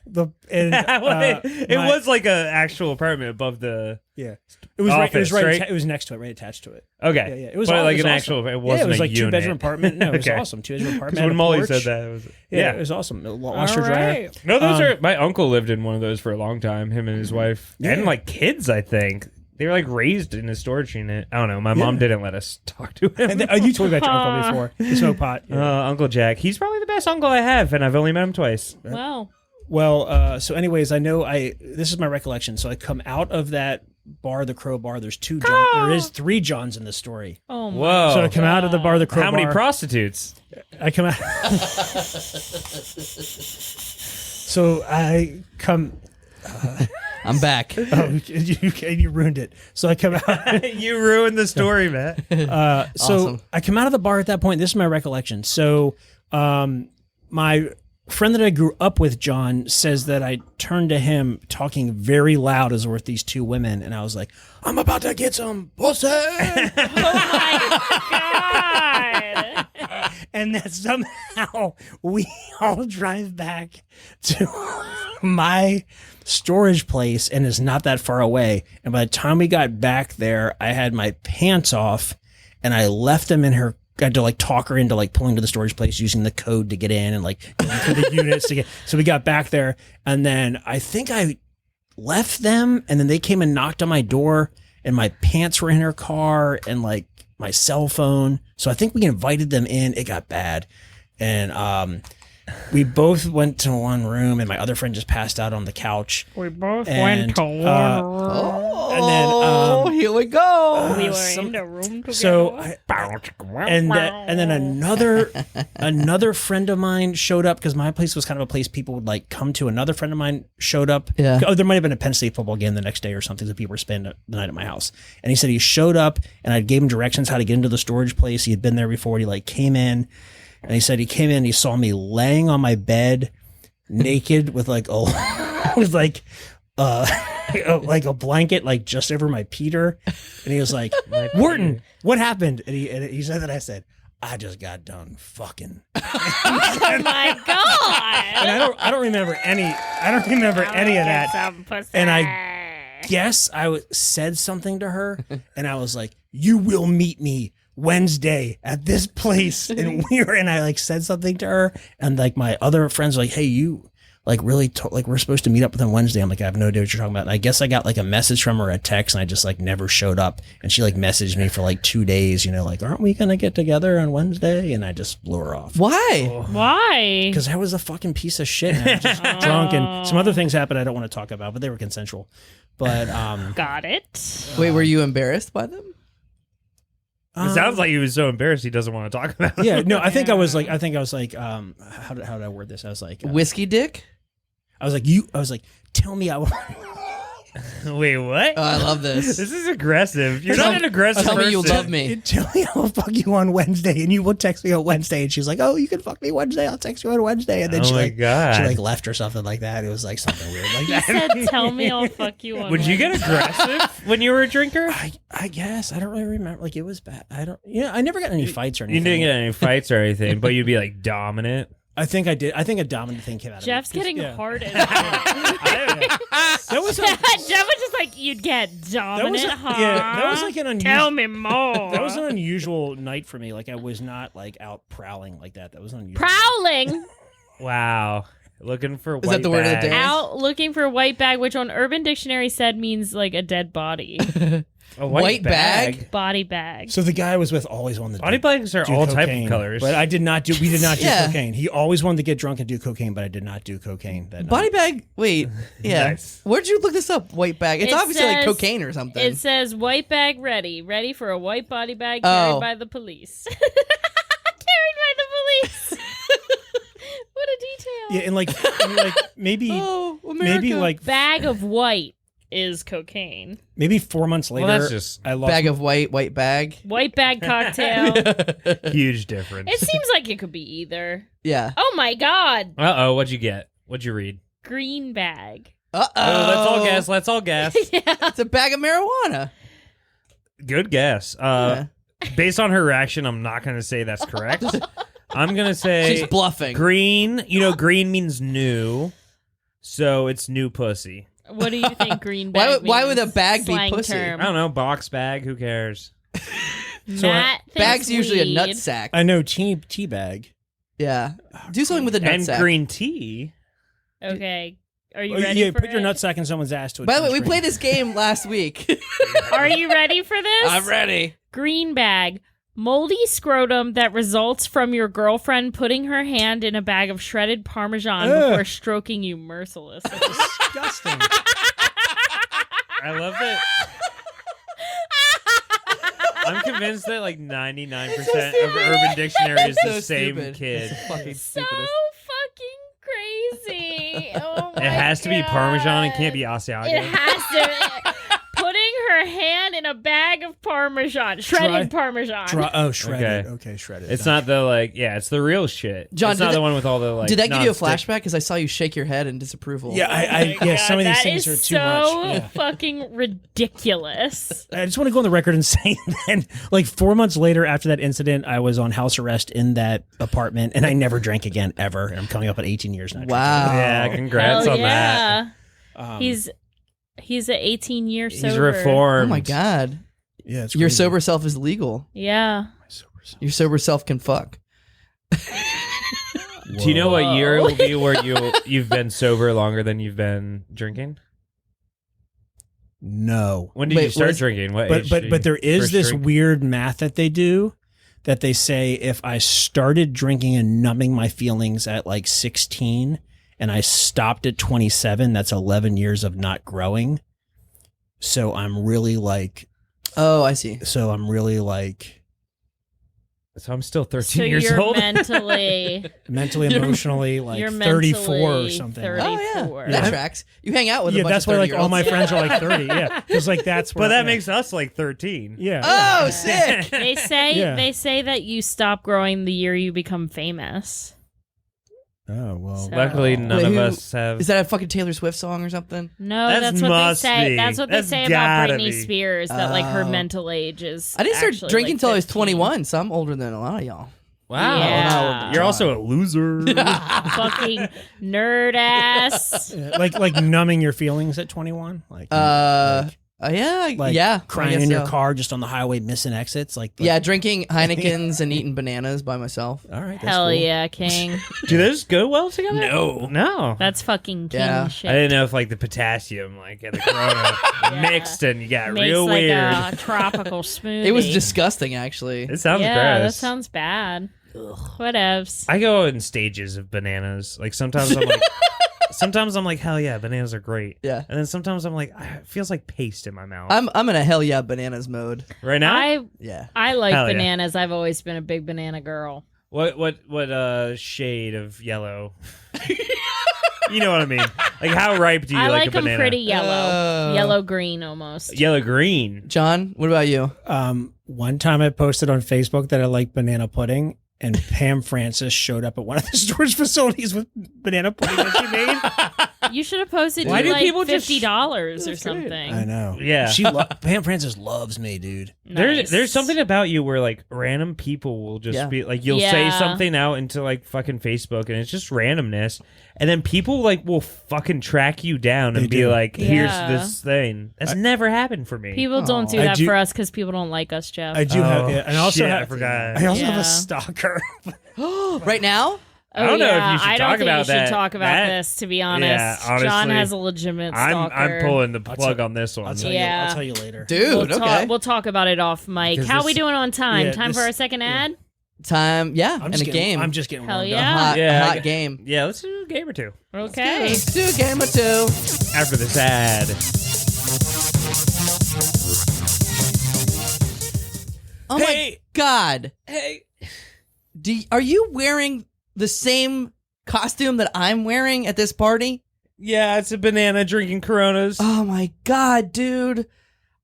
It was like an actual apartment above the. yeah. It was right. It was Office, right. right? It was next to it, right attached to it. Okay, Yeah, yeah. It was but aw- like it was an awesome. actual. It Yeah, wasn't it was a like unit. 2-bedroom apartment. No, it was Okay. awesome. 2-bedroom apartment. Because when had a Molly porch. said that, it was yeah, it was awesome. A washer All dryer. right. no. Those are my uncle lived in one of those for a long time. Him and his wife and Yeah. like kids. I think they were like raised in a storage unit. I don't know. My mom didn't let us talk to him. And you told me about your uncle before. He smoked pot. Yeah. Uncle Jack. He's probably the best uncle I have, and I've only met him twice. Wow. Well, so anyways, I know this is my recollection. So I come out of that bar, the Crowbar. There is 3 Johns in this story. Oh my. Whoa! So I come out of the bar, the Crowbar. How many prostitutes? I come out. So I come. I'm back. Oh, you ruined it. So I come out. You ruined the story, Matt. So Awesome. I come out of the bar at that point. This is my recollection. So my friend that I grew up with, John, says that I turned to him talking very loud as with these 2 women, and I was like, "I'm about to get some pussy," Oh my god. and that somehow we all drive back to my storage place, and it's not that far away. And by the time we got back there, I had my pants off, and I left them in her. I had to like talk her into like pulling to the storage place using the code to get in and like going through the units to get. So we got back there, and then I think I left them, and then they came and knocked on my door, and my pants were in her car, and like my cell phone. So I think we invited them in. It got bad, and we both went to one room, and my other friend just passed out on the couch. We both And, went to one Oh, And then, here we go. We were some- in the room together. So and then another friend of mine showed up because my place was kind of a place people would like come to. Another friend of mine showed up. Yeah. Oh, there might have been a Penn State football game the next day or something that people were spending the night at my house. And he said he showed up, and I gave him directions how to get into the storage place. He had been there before. He like came in, and he said he came in and he saw me laying on my bed naked with like like a blanket like just over my Peter, and he was like, "Wharton, what happened?" And he said that I said, "I just got done fucking." oh my god. And I don't remember any of that. Some pussy. And guess I said something to her, and I was like, "You will meet me Wednesday at this place," and I like said something to her, and like my other friends were like, "Hey, you." Like really, like we're supposed to meet up with him Wednesday. I'm like, I have no idea what you're talking about. And I guess I got like a message from her, a text, and I just like never showed up. And she like messaged me for like 2 days, like, aren't we gonna get together on Wednesday? And I just blew her off. Why? Why? Because I was a fucking piece of shit. And I was just drunk, and some other things happened I don't want to talk about, but they were consensual. But got it. Wait, were you embarrassed by them? It sounds like he was so embarrassed he doesn't want to talk about it. Yeah, no, I think I was like, how did I word this? I was like, whiskey dick. I was like, tell me I will. Wait, what? Oh, I love this. This is aggressive. You're not an aggressive person. Tell me you love me. Tell me I will fuck you on Wednesday, and you will text me on Wednesday. And she's like, "Oh, you can fuck me Wednesday. I'll text you on Wednesday." And then she left or something like that. It was like something weird like that. He said, "Tell me I'll fuck you on." Would you get aggressive when you were a drinker? I guess I don't really remember. Like it was bad. I never got in any fights or anything. You didn't get any fights or anything, but you'd be like dominant. I think I did. I think a dominant thing came out of Jeff's me. getting hard as That was Jeff was just like, you'd get dominant, huh? Yeah, that was like an unusual. Tell me more. That was an unusual night for me. Like I was not like out prowling like that. That was unusual. Prowling. Wow. Looking for white Is that the word of the bag. day? Out looking for a white bag, which on Urban Dictionary said means like a dead body. A white bag? Body bag. So the guy I was with always wanted to Body bags are do all cocaine, type of colors. but I did not do. We did not do Yeah. cocaine. He always wanted to get drunk and do cocaine, but I did not do cocaine that Body night. bag. Wait. Yeah. Nice. Where'd you look this up? White bag. It's It obviously like says- cocaine or something. It says white bag ready for a white body bag carried Oh. by the police. Carried by the police. What a detail. Yeah, and like maybe Oh, America. maybe like Bag of white is cocaine. maybe 4 months later. Well, that's just I lost bag of white bag. White bag cocktail. huge difference. It seems like it could be either. Yeah. Oh my god. Uh-oh, what'd you get? What'd you read? Green bag. Uh-oh. Oh, let's all guess. Let's all guess. Yeah. It's a bag of marijuana. Good guess. Yeah. Based on her reaction, I'm not going to say that's correct. I'm going to say She's bluffing. green. Green means new. So it's new pussy. What do you think green bag Why would a means? bag be Slang pussy? term. I don't know. Box bag. Who cares? Matt thinks Bag's usually a weed. nut sack. I know tea bag. Yeah. Do something with a nut And sack. green tea. Okay. Are you Oh, ready yeah, for put your it? nutsack in someone's ass to it. By the way, we played this game last week. Are you ready for this? I'm ready. Green bag. Moldy scrotum that results from your girlfriend putting her hand in a bag of shredded Parmesan before stroking you mercilessly. disgusting. I love it. I'm convinced that like 99% of Urban Dictionary is So the same stupid. kid. It's fucking So stupidest. fucking crazy. Oh my It has to be God. Parmesan. It can't be Asiago. It has to. Putting her hand in a bag of Parmesan, shredded Parmesan. Shredded. Okay. Okay, shredded. It's not the it's the real shit. John, it's not did the one with all the like. Did that give you a non-stick- flashback? Because I saw you shake your head in disapproval. Yeah, God, some of these that things is are too so much. Yeah. fucking ridiculous. I just want to go on the record and say that, like 4 months later after that incident, I was on house arrest in that apartment, and I never drank again ever. And I'm coming up on 18 years now. Wow. Yeah, congrats Hell on that. yeah. He's an 18-year sober. He's reformed. Oh my God. Yeah, it's Your crazy. sober self is legal. Yeah. Your sober self can fuck. Do you know what year it will be where you've been sober longer than you've been drinking? No. When did Wait, you start what is- drinking? What But age but did but you there is first this drink? weird math that they do that they say if I started drinking and numbing my feelings at like 16 and I stopped at 27, that's 11 years of not growing. So I'm really like Oh, I see. So I'm still 13 So years you're old. mentally mentally, emotionally like you're 34 or mentally something. 34. Oh, yeah. That tracks. You hang out with a Yeah, bunch that's of why like all my 30-year-olds. friends are like 30. Yeah, because like that's where but that yeah. makes us like 13. yeah. Oh, sick. They say Yeah. they say that you stop growing the year you become famous. Oh well. So- Luckily, none Wait, of who- us have. Is that a fucking Taylor Swift song or something? No, That that's what they must say. be. That's what they That's say about gotta Britney be. Spears. That like her Oh. mental age is. I didn't start actually, drinking like, until I was 15. 21, so I'm older than a lot of y'all. Wow. Yeah. You're also a loser. Fucking nerd ass. like numbing your feelings at 21. Yeah. Crying in your car just on the highway, missing exits. Yeah, drinking Heinekens and eating bananas by myself. All right. That's Hell cool. yeah, king. Do those go well together? No. No. That's fucking king Yeah. shit. I didn't know if like the potassium, like and the Corona mixed and you got Makes real like weird. a tropical smoothie. It was disgusting, actually. It sounds yeah, gross. that sounds bad. Whatevs. I go in stages of bananas. Like sometimes I'm like, hell yeah, bananas are great. Yeah. And then sometimes I'm like, it feels like paste in my mouth. I'm in a hell yeah bananas mode. Right now? Yeah. I like Hell yeah. bananas. I've always been a big banana girl. What shade of yellow? You know what I mean? Like how ripe do you I like like a them banana? pretty yellow. Oh. Yellow green almost. Yellow green. John, what about you? One time I posted on Facebook that I like banana pudding, and Pam Francis showed up at one of the storage facilities with banana pudding that she made. You should have posted Why you do like people just- $50 or That's something. great. I know. Yeah. Pam Francis loves me, dude. Nice. There's something about you where like random people will just Yeah. be like you'll say Yeah. something out into like fucking Facebook and it's just randomness and then people like will fucking track you down and They be do. like here's Yeah. this thing. That's never happened for me. People don't do I that do- for us because people don't like us, Jeff. I do have, and I also shit, have, I forgot. I also have Yeah. a stalker. Right now? I don't know if you should I don't talk think about you should that. talk about That- this, to be honest. Yeah, honestly, John has a legitimate stalker. I'm pulling the I'll plug tell- on this one. I'll tell Yeah. you. I'll tell you later. Dude, okay. We'll talk about it off mic. Because How this- we doing on time? Yeah, Time for this- our second ad? Time, yeah, I'm and just a getting, game. I'm just getting Hell warmed yeah. up. hot, Yeah, hot I- game. Yeah, let's do a game or two Okay. Let's do a game or two. after this ad. Oh Hey. my God. Hey. Are you wearing the same costume that I'm wearing at this party? Yeah, it's a banana drinking Coronas. Oh my God, dude.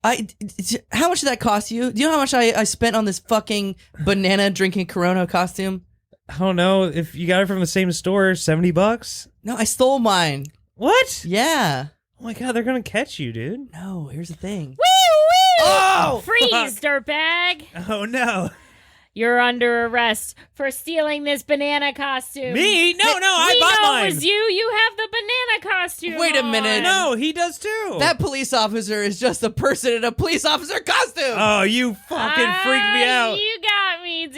How much did that cost you? Do you know how much I spent on this fucking banana drinking Corona costume? I don't know if you got it from the same store. $70. No, I stole mine. What? Yeah. Oh my god, they're gonna catch you, dude. No, here's the thing. Woo! Oh, Freeze, dirtbag! Oh no. You're under arrest for stealing this banana costume. Me? No, I we bought know mine. it was you. You have the banana costume. Wait a on. minute. No, he does too. That police officer is just a person in a police officer costume. Oh, you fucking freaked me out. You got me, dude.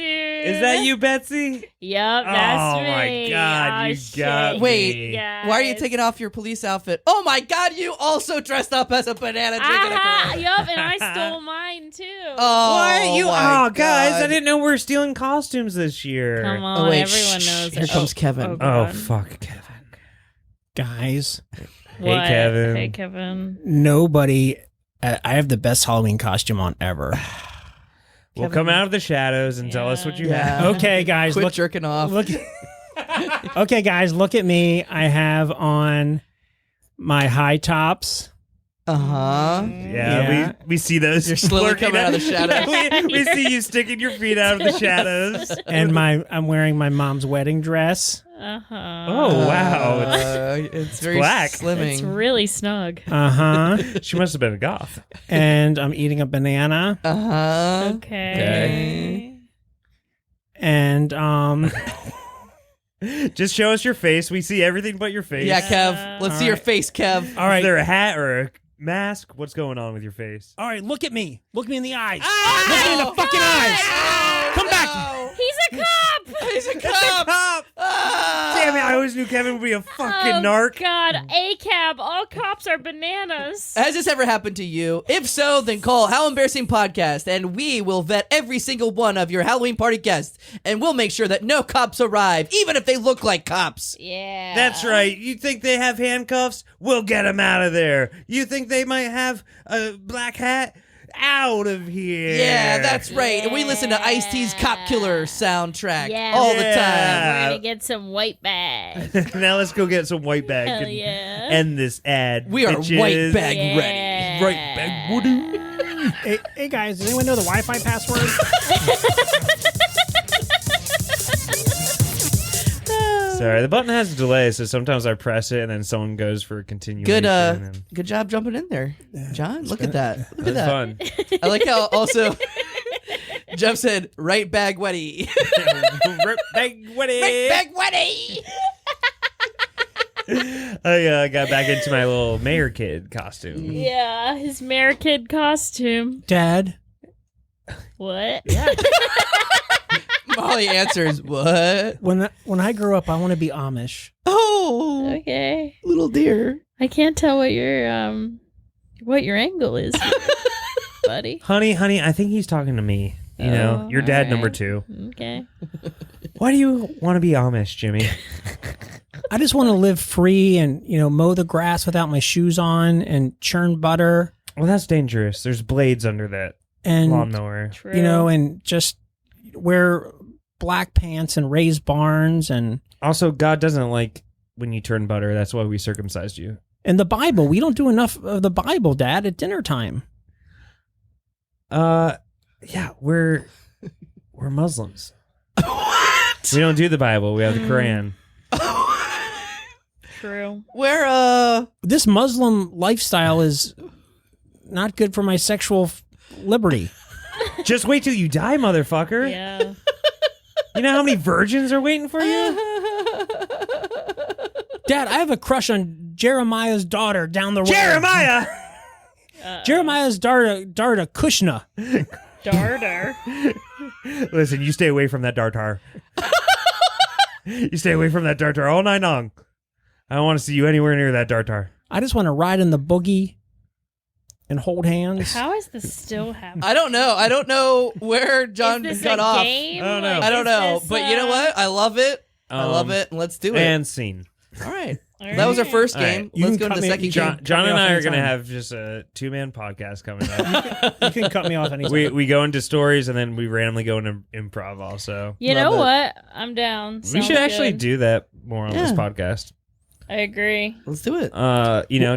Is that you, Betsy? Yep, that's Oh me. my God, Oh, you shit, got me. Wait, guys. why are you taking off your police outfit? Oh my God, you also dressed up as a banana drinking a Corona. Yup, and I stole mine too. Oh, What? You? my Oh, guys, God. I didn't know we were stealing costumes this year. Come on, Oh, wait, everyone shh, knows. here it. comes Kevin. Oh God. fuck, Kevin. Guys, What? Kevin. Hey, Kevin. nobody. I have the best Halloween costume on ever. We'll come out of the shadows and tell us what you Yeah. have. Okay, guys, Quit look. jerking off. Look. Okay, guys, look at me. I have on my high tops. Uh-huh. Yeah, we see those. You're slowly lurking coming out of the shadows. we see you sticking your feet out of the shadows. And I'm wearing my mom's wedding dress. Uh-huh. Oh wow, It's very black. slimming. It's really snug. Uh-huh. she must have been a goth. And I'm eating a banana. Uh-huh. Okay. And Just show us your face. We see everything but your face. Yeah, Kev. Let's see your Alright. face, Kev. all right. Is there a hat or a mask? What's going on with your face? All right, look at me. Look me in the eyes. Oh, Look me in the fucking eyes. Come back. He's a cop! He's a cop. Cop! Ah. Damn it! I always knew Kevin would be a fucking Oh, narc. God. A-cab. All cops are bananas. Has this ever happened to you? If so, then call How Embarrassing Podcast, and we will vet every single one of your Halloween party guests, and we'll make sure that no cops arrive, even if they look like cops. Yeah. That's right. You think they have handcuffs? We'll get them out of there. You think they might have a black hat? Out of here. Yeah, that's right. And we listen to Ice-T's Cop Killer soundtrack Yeah. all the Yeah. time. We're going to get some white bags. Now let's go get some white bag Hell and yeah. end this ad. We are bitches. white bag Yeah. ready. Right bag. Woo-doo. Hey guys, does anyone know the Wi-Fi password? Sorry, the button has a delay, so sometimes I press it and then someone goes for a continuation. and Good job jumping in there, John. Look at that. Look at that's that. fun. I like how also Jeff said, right bag wetty. Right bag wetty. Right bag wetty. I got back into my little mayor kid costume. Yeah, his mayor kid costume. Dad, What? Molly answers, what? when I grow up, I want to be Amish. Oh, Okay. little dear. I can't tell what your angle is, buddy. Honey, I think he's talking to me. You know, your dad alright. number 2. Okay. Why do you want to be Amish, Jimmy? I just want to live free and, mow the grass without my shoes on and churn butter Well, that's dangerous. There's blades under that and, lawnmower. True. and just wear black pants and raise barns and Also, God doesn't like when you turn butter. That's why we circumcised you. in the Bible. We don't do enough of the Bible, Dad, at dinner time. Yeah, we're Muslims. What? We don't do the Bible. We have the Quran. True. Where, This Muslim lifestyle is not good for my sexual liberty. Just wait till you die, motherfucker. Yeah. You know how many virgins are waiting for you? Dad, I have a crush on Jeremiah's daughter down the road. Jeremiah! Jeremiah's daughter Kushna. Darter. Listen, you stay away from that dartar. You stay away from that dartar all night long. I don't want to see you anywhere near that dartar. I just want to ride in the boogie and hold hands. How is this still happening? I don't know where John is this got a off. game? I don't know. Like, I don't is know. this, But you know what? I love it. I love it. And let's do it. And scene. All right. All That was our right. first All right. game. You Let's can go to cut the me- second John, game. John me and off I are going to anytime. have just a 2-man podcast coming up. You can cut me off anytime. we go into stories and then we randomly go into improv also. You Love know it. what? I'm down. We Sounds should actually good. do that more on this Yeah. podcast. I agree. Let's do it.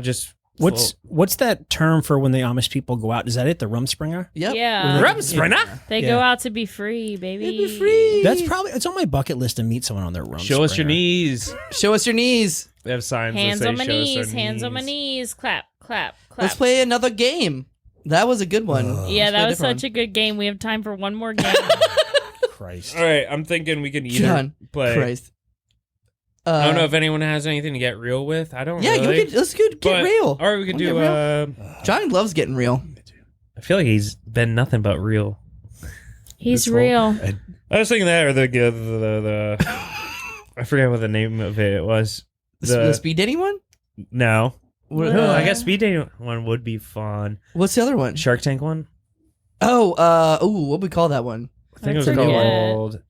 Just What's that term for when the Amish people go out? Is that it? The Rumspringer? Yep. Yeah. Rumspringer? They Yeah. go out to be free, baby. Be free. It's on my bucket list to meet someone on their Rumspringer. Show us your knees. Show us your knees. We have signs Hands that say on my show us knees. our Hands on my knees. knees. Clap, clap, clap. Let's play another game. That was a good one. Yeah, Let's play that a was different such a good game. We have time for one more game. Christ. All right, I'm thinking we can either John play. Christ. I don't know if anyone has anything to get real with. I don't Yeah, really. let's get But- real. Or we could Wanna do. get John loves getting real. I feel like he's been nothing but real. He's This whole- real. I was thinking that, or the I forget what the name of it was. The speed dating one? No. What- No, I guess speed dating one would be fun. What's the other one? Shark Tank one. Oh, what we call that one? I think That's it was pretty called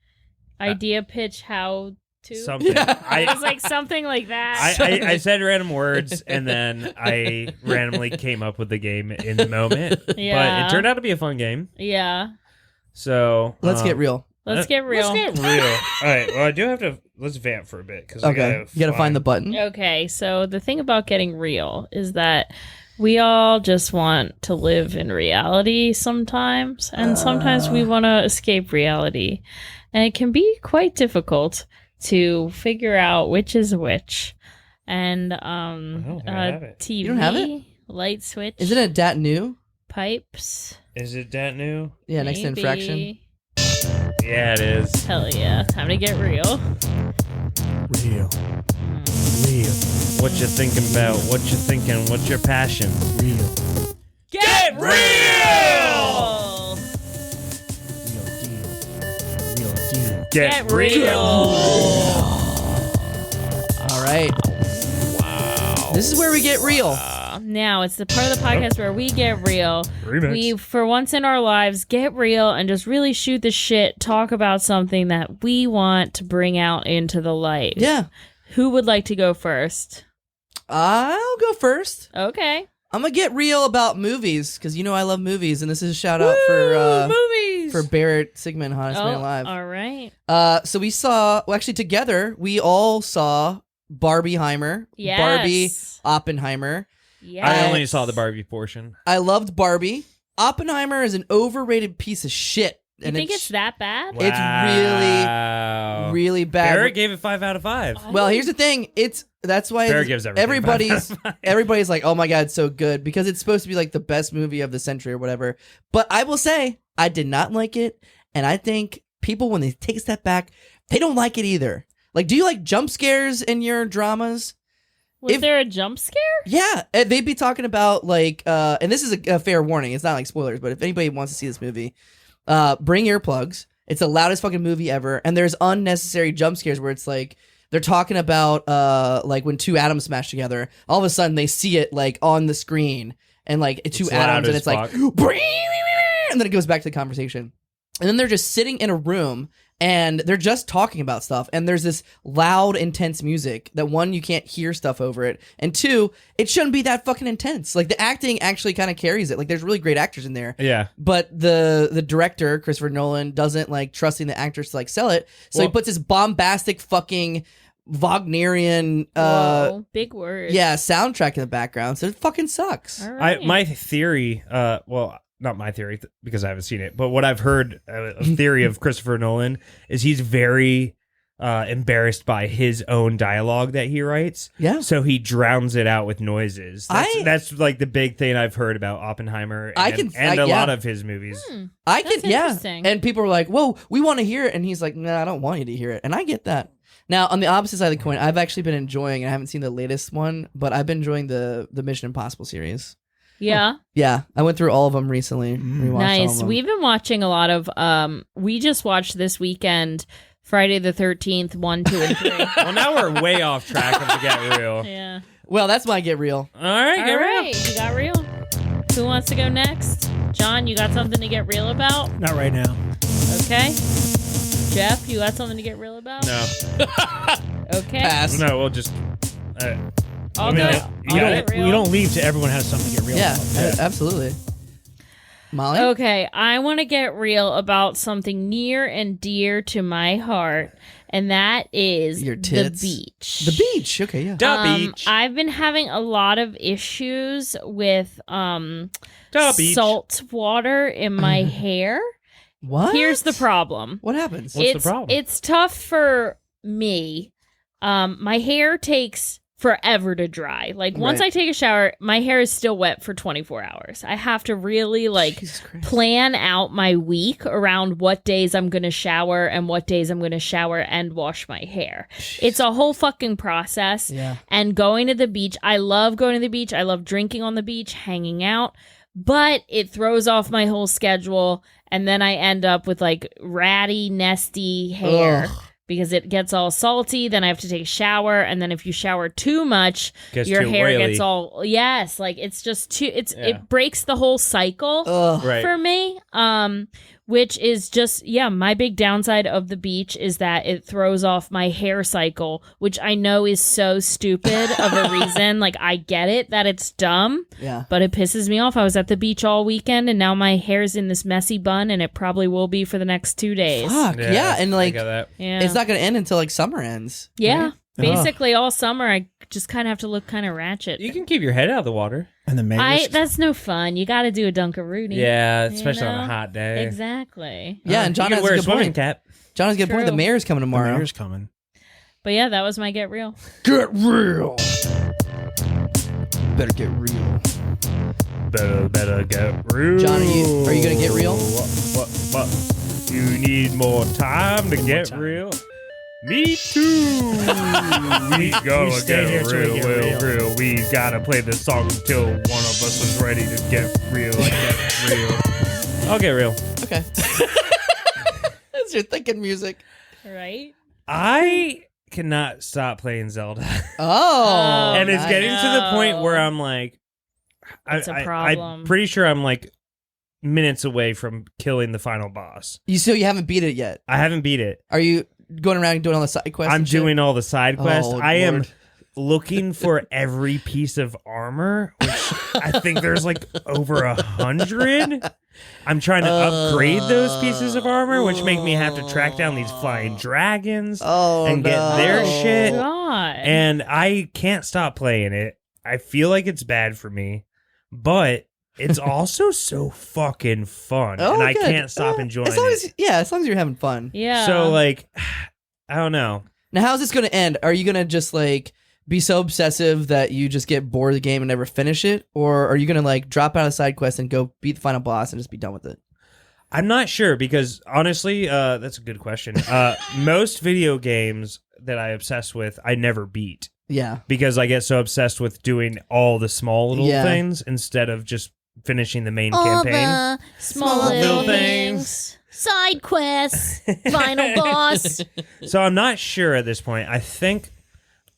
Idea pitch how to. something. It was like something like that. I said random words and then I randomly came up with the game in the moment. Yeah. But it turned out to be a fun game. Yeah. So Let's get real. Let's get real. Let's get real. All right. Well, I do have to. Let's vamp for a bit because Okay. You gotta find the button. Okay, so the thing about getting real is that we all just want to live in reality sometimes, and sometimes we want to escape reality. And it can be quite difficult to figure out which is which. And don't think I have it. TV, You don't have it? light switch, Isn't it dat new? pipes? Is it that new? Yeah, next to maybe. infraction. Yeah, it is. Hell yeah, time to get real. Real. Real. What you thinking about? What you thinking? What's your passion? Real. Get real! Real deal. Get real! All right. Wow. This is where we get real. Now it's the part of the podcast where we get real. Remix. We, for once in our lives, get real and just really shoot the shit, talk about something that we want to bring out into the light. Yeah. Who would like to go first? I'll go first. Okay. I'm gonna get real about movies because I love movies, and this is a shout out for movies. for Barrett Sigmund, Hottest Man Alive. All right. So we saw, well, actually together, we all saw Barbieheimer, Yes. Barbie, Oppenheimer. Yes. I only saw the Barbie portion. I loved Barbie. Oppenheimer is an overrated piece of shit. You think it's that bad? It's really, really bad. Barrett gave it 5 out of 5. Well, here's the thing. It's That's why Bear gives everything. everybody's like, oh my god, it's so good because it's supposed to be like the best movie of the century or whatever. But I will say, I did not like it, and I think people, when they take a step back, they don't like it either. Like, do you like jump scares in your dramas? Was there a jump scare? Yeah, they'd be talking about like, and this is a fair warning. It's not like spoilers, but if anybody wants to see this movie, bring earplugs. It's the loudest fucking movie ever, and there's unnecessary jump scares where it's like they're talking about like when two atoms smash together. All of a sudden, they see it like on the screen, and like two atoms, and it's like, and then it goes back to the conversation, and then they're just sitting in a room. And they're just talking about stuff. And there's this loud, intense music that, one, you can't hear stuff over it. And two, it shouldn't be that fucking intense. Like, the acting actually kind of carries it. Like, there's really great actors in there. Yeah. But the director, Christopher Nolan, doesn't like trusting the actors to like sell it. So he puts this bombastic fucking Wagnerian Whoa, big word. Yeah, soundtrack in the background. So it fucking sucks. All right. My theory, not my theory because I haven't seen it, but what I've heard, a theory of Christopher Nolan is he's very embarrassed by his own dialogue that he writes. Yeah. So he drowns it out with noises. That's like the big thing I've heard about Oppenheimer and a lot of his movies. That's interesting. And people were like, whoa, we want to hear it. And he's like, nah, I don't want you to hear it. And I get that. Now, on the opposite side of the coin, I've actually been enjoying, and I haven't seen the latest one, but I've been enjoying the Mission Impossible series. Yeah. Yeah, I went through all of them recently. Nice. We've been watching a lot of we just watched this weekend Friday the 13th 1, 2, and 3. Well, now we're way off track of the Get Real. Yeah. Well, that's my Get Real. All right, Get Real. You got real. Who wants to go next? John, you got something to get real about? Not right now. Okay. Jeff, you got something to get real about? No. Okay. Pass. No, we'll just I'll go. You don't leave till everyone has something to get real Yeah, about. absolutely. Molly? Okay, I want to get real about something near and dear to my heart, and that is Your tits? the beach. The beach. Okay, yeah. the beach. I've been having a lot of issues with The beach. salt water in my hair. What? Here's the problem. What happens? What's the problem? It's tough for me. My hair takes forever to dry. Like, once Right. I take a shower, my hair is still wet for 24 hours. I have to really Jesus Christ. plan out my week around what days I'm going to shower and what days I'm going to shower and wash my hair. It's a whole fucking process. Yeah. And going to the beach, I love going to the beach. I love drinking on the beach, hanging out, but it throws off my whole schedule. And then I end up with like ratty, nesty hair. Ugh. Because it gets all salty, then I have to take a shower, and then if you shower too much, Gets your too hair oily. gets all like it's just too Yeah. it breaks the whole cycle Ugh. Right. for me. Which is just my big downside of the beach is that it throws off my hair cycle, which I know is so stupid of a reason. Like, I get it that it's dumb, Yeah. but it pisses me off. I was at the beach all weekend, and now my hair's in this messy bun, and it probably will be for the next 2 days. Fuck. Yeah. And I like, get that. Yeah. it's not going to end until like summer ends. Yeah. right? Basically, all summer, I just kind of have to look kind of ratchet. You can keep your head out of the water. And the mayor's That's no fun. You got to do a Dunkaroonie. Yeah, You especially on know? a hot day. Exactly. Yeah, and John you has can wear a a good swimming point. cap. John has a good point. The True. mayor's coming the tomorrow. mayor's coming. But yeah, that was my get real. Get real. Better get real. Better get real. John, are you gonna get real? What? You need more time to get real? Me too. We gotta stay here get till we real, get real. We gotta play this song until one of us is ready to get real. Get real. I'll get real. Okay. That's your thinking music. Right? I cannot stop playing Zelda. Oh. And it's nice. getting to the point where I'm like, It's a problem. I'm pretty sure I'm like minutes away from killing the final boss. You haven't beat it yet. I haven't beat it. Are you going around doing all the side quests? I'm and shit? doing all the side quests. Oh, I am Lord. looking for every piece of armor, which I think there's like over 100. I'm trying to upgrade those pieces of armor, which make me have to track down these flying dragons and get their shit. God. And I can't stop playing it. I feel like it's bad for me, but it's also so fucking fun, Oh, and I good. can't stop enjoying as long it. as long as you're having fun. yeah. So, like, I don't know. Now, how's this going to end? Are you going to just like be so obsessive that you just get bored of the game and never finish it, or are you gonna like drop out of side quest and go beat the final boss and just be done with it? I'm not sure because honestly, that's a good question. Most video games that I obsess with, I never beat. Yeah, because I get so obsessed with doing all the small little things instead of just finishing the main campaign. The small little things. Side quests, final boss. So I'm not sure at this point. I think,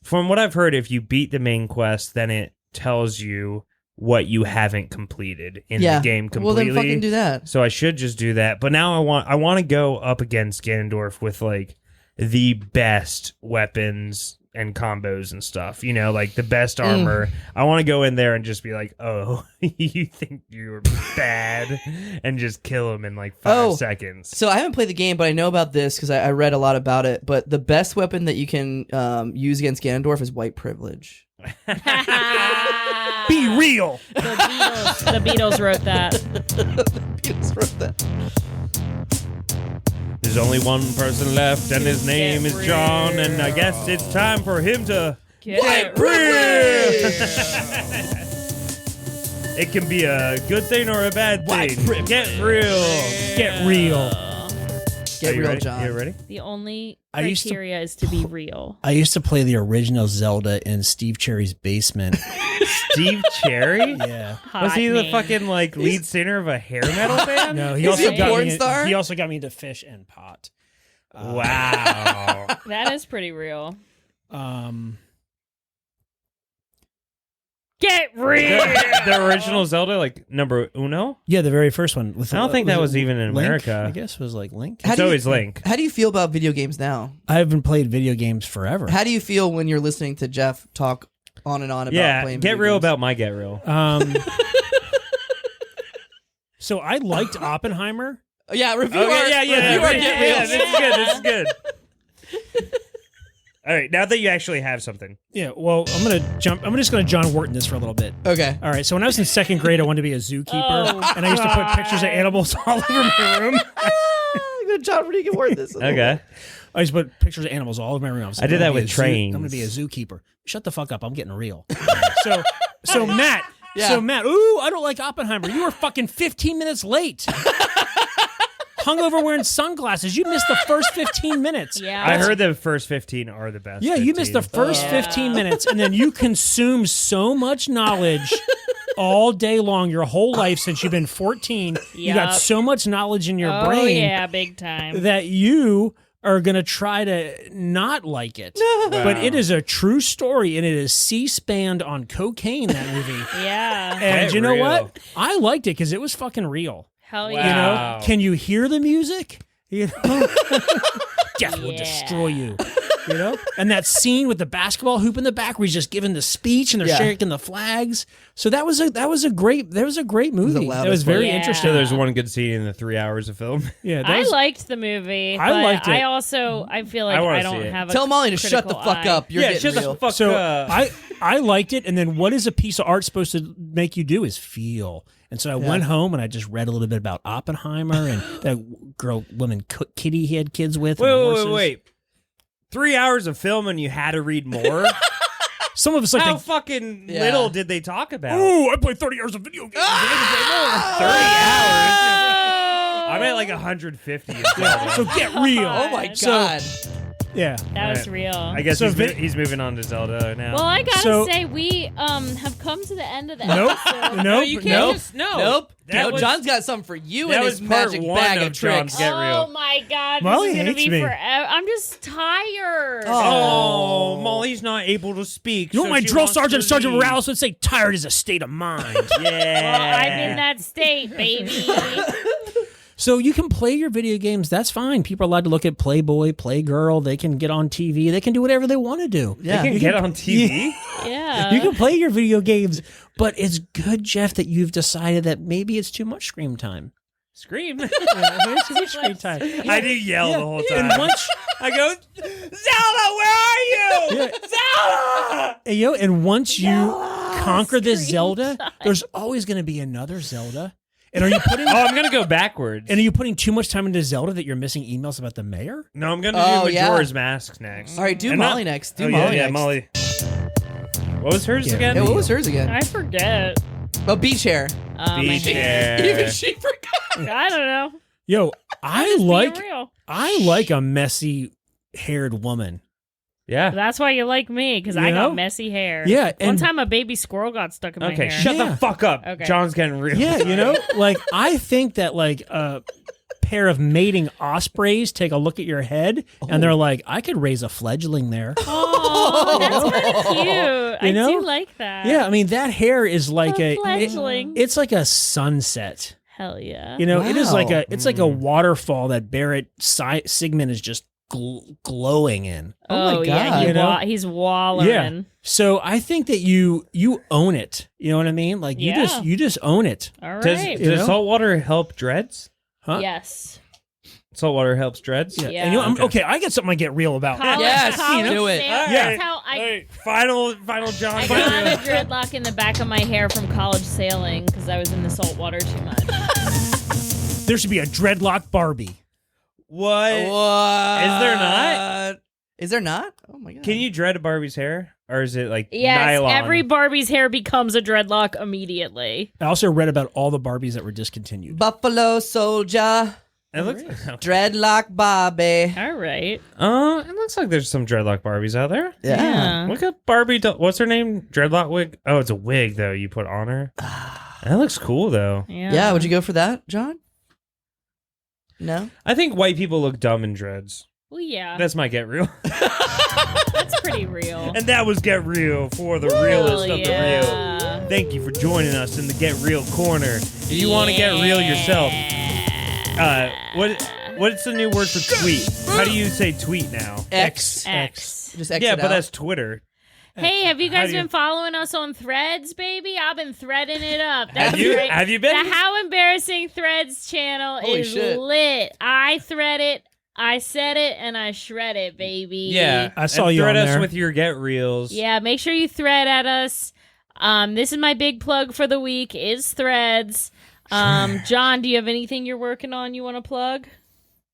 from what I've heard, if you beat the main quest, then it tells you what you haven't completed in the game completely. Well, then fucking do that. So I should just do that. But now I want to go up against Ganondorf with like the best weapons and combos and stuff, you know, like the best armor. I want to go in there and just be like, oh, you think you're bad, and just kill him in like 5 seconds. So I haven't played the game, but I know about this because I read a lot about it. But the best weapon that you can use against Ganondorf is white privilege. Be real. The Beatles wrote that. The Beatles wrote that. There's only one person left, and his name is John, and I guess it's time for him to Get real. It can be a good thing or a bad thing. Get real. Get real. Get real, ready? John. You ready? The only I used to- criteria is to be real. I used to play the original Zelda in Steve Cherry's basement. Steve Cherry? Yeah. Was he the name. fucking like lead singer of a hair metal band? No, Is he a porn star? He also got me into Fish and Pot. Wow. That is pretty real. Get real. The original Zelda, like number uno? Yeah, the very first one. With I don't think that was even in Link? America. I guess it was like Link. It's always Link. How do you feel about video games now? I haven't played video games forever. How do you feel when you're listening to Jeff talk on and on about playing get video real games? about my get real. So I liked Oppenheimer. Yeah, review Okay, our, review our yeah, Get Real. yeah, this is good. All right, now that you actually have something. Yeah, well, I'm just gonna John Wharton this for a little bit. Okay. All right, so when I was in second grade, I wanted to be a zookeeper, and I used to put pictures of animals all over my room. I'm going to John Regan Wharton this. Okay. I used to put pictures of animals all over my room. I was like, I did that I'm gonna with be a trains. I'm going to be a zookeeper. Shut the fuck up. I'm getting real. So Matt. Yeah. So Matt. Ooh, I don't like Oppenheimer. You were fucking 15 minutes late. Hungover wearing sunglasses. You missed the first 15 minutes. Yeah. I heard the first 15 are the best. Yeah, you missed the 15. first 15 minutes, and then you consume so much knowledge all day long, your whole life since you've been 14. You got Yup. so much knowledge in your Oh, brain yeah, big time. that you are going to try to not like it. But it is a true story, and it is C-SPANed on cocaine, that movie. Yeah. And Get you know real. what? I liked it because it was fucking real. Hell Wow. yeah. You know? Wow. Can you hear the music? You know? Death will Yeah. destroy you. You know? And that scene with the basketball hoop in the back where he's just giving the speech and they're Yeah. shaking the flags. So that was a great movie. loud That was as very fuck. Yeah. interesting. So there's one good scene in the 3 hours of film. Yeah, that I was, liked the movie. I but liked it. I also feel like I wanna I don't see it. have a Tell Molly to shut the critical fuck eye. up. You're getting shut real. the fuck so up. I liked it, and then what is a piece of art supposed to make you do is feel. And so I went home and I just read a little bit about Oppenheimer and that woman Kitty he had kids with. and horses. Wait. 3 hours of film and you had to read more? Some of us like How to, fucking Yeah. little did they talk about? oh, I played 30 hours of video games. 30 hours? I'm at like 150. So get real. Oh my So- god. Yeah. That was Alright. real. I guess So he's moving on to Zelda now. Well, I gotta So- say, we have come to the end of the Nope. episode. Nope. you can't Nope. just no. Nope. That No, was- John's got something for you that and was his part magic one bag of of John's tricks. Get Real. Oh my god, Molly this is gonna hates be me. forever. I'm just tired. Oh, Molly's not able to speak. You know so what my she drill wants to sergeant, Sergeant leave. Morales, would say? Tired is a state of mind. Yeah. Well, I'm in that state, baby. So you can play your video games. That's fine. People are allowed to look at Playboy, Playgirl. They can get on TV. They can do whatever they want to do. Yeah. They can get on TV. Yeah. You can play your video games, but it's good, Jeff, that you've decided that maybe it's too much screen time. Scream. It's too much screen time. I do yell the whole time. And once, I go, Zelda, where are you? Zelda! and once you conquer this Zelda, there's always going to be another Zelda. And are you putting? Oh, I'm going to go backwards. And are you putting too much time into Zelda that you're missing emails about the mayor? No, I'm going to Oh, do yeah. Majora's Mask next. All right, do And Molly not- next. Do Oh, Molly yeah, next. Molly. What was hers again? Yeah, what was hers again? I forget. Oh, beach hair. Beach hair. Even she forgot. I don't know. Yo, I'm just being real. I like a messy haired woman. Yeah. That's why you like me, because I got messy hair. Yeah. One time a baby squirrel got stuck in my hair. Okay, shut the fuck up. Okay. John's getting real. Yeah, you know, like I think that like a pair of mating ospreys take a look at your head and they're like, I could raise a fledgling there. Oh, that's pretty cute. I know? do like that. Yeah, I mean that hair is like A fledgling. it's like a sunset. Hell yeah. You know, it is like Wow. it's like a waterfall that Barrett Sigmund is just glowing in. Oh my yeah, God. he You know? he's wallering. Yeah. So I think that you own it. You know what I mean? Like you Yeah. just own it. All Does right. You know? saltwater help dreads? Huh? Yes. Saltwater helps dreads? Yeah. Yeah. And you know, Okay. I got something to get real about. Yes, college do it. sale. Yeah. That's how I Final John. I got a dreadlock in the back of my hair from college sailing because I was in the salt water too much. There should be a dreadlock Barbie. What? Is there not? Is there not? Oh my God. Can you dread a Barbie's hair? Or is it like Yes, nylon? every Barbie's hair becomes a dreadlock immediately. I also read about all the Barbies that were discontinued. Buffalo Soldier, It looks, Dreadlock Bobby. All right. it looks like there's some dreadlock Barbies out there. Yeah. Look at Barbie. What's her name? Dreadlock wig? Oh, it's a wig, though, you put on her. That looks cool, though. Yeah. Yeah, would you go for that, John? No? I think white people look dumb in dreads. Well, yeah. That's my Get Real. That's pretty real. And that was Get Real for the realest of the real. yeah. Thank you for joining us in the Get Real corner. If you want to get real yourself, what's the new word for tweet? How do you say tweet now? X. X. Just X Yeah, it but out. that's Twitter. Hey, have you How guys do you- been following us on Threads, baby? I've been threading it up. That's Have you? right. Have you been? The How Embarrassing Threads channel Holy is shit. lit. I thread it, I said it, and I shred it, baby. Yeah, I saw and you thread on us there. with your Get Reels. Yeah, make sure you thread at us. This is my big plug for the week is Threads. John, do you have anything you're working on you want to plug?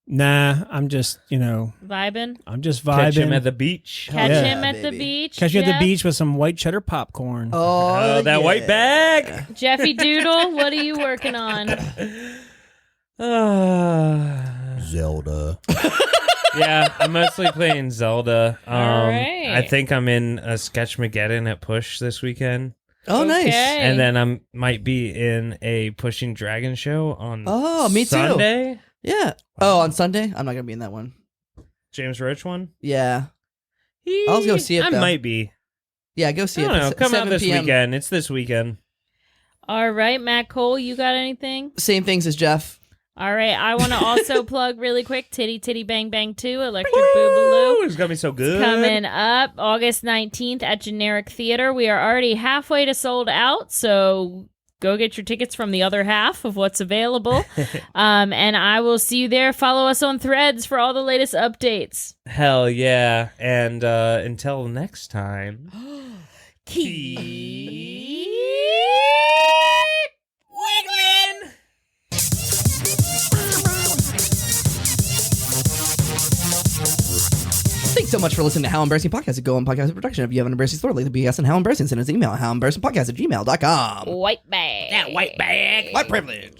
Nah, I'm just, Vibing? I'm just Catch him vibing. at the beach. Catch yeah, him at the baby. beach. Catch you at the Jeff? beach with some white cheddar popcorn. Oh, that yeah. white bag. Jeffy Doodle, what are you working on? Zelda. Yeah, I'm mostly playing Zelda. All right. I think I'm in a Sketchmageddon at Push this weekend. Oh, nice. Okay. And then I might be in a Pushing Dragon show on Oh, me too. Sunday. Yeah. Oh, on Sunday? I'm not going to be in that one. James Roach one. Yeah. I'll go see it, I though. might be. Yeah, go see I it. don't know. It's Come out 7 this p.m. weekend. It's this weekend. All right, Matt Cole, you got anything? Same things as Jeff. All right, I want to also plug really quick Titty Titty Bang Bang 2, Electric Boogaloo. Ooh, it's gonna be so good. Coming up August 19th at Generic Theater. We are already halfway to sold out, so go get your tickets from the other half of what's available. And I will see you there. Follow us on Threads for all the latest updates. Hell yeah! And until next time. Keep Wigman! Thanks so much for listening to How Embarrassing Podcast, a Go On podcast production. If you have an embarrassing story, leave the BS on How Embarrassing. Send us an email at howembarrassingpodcast@gmail.com. white bag. White privilege.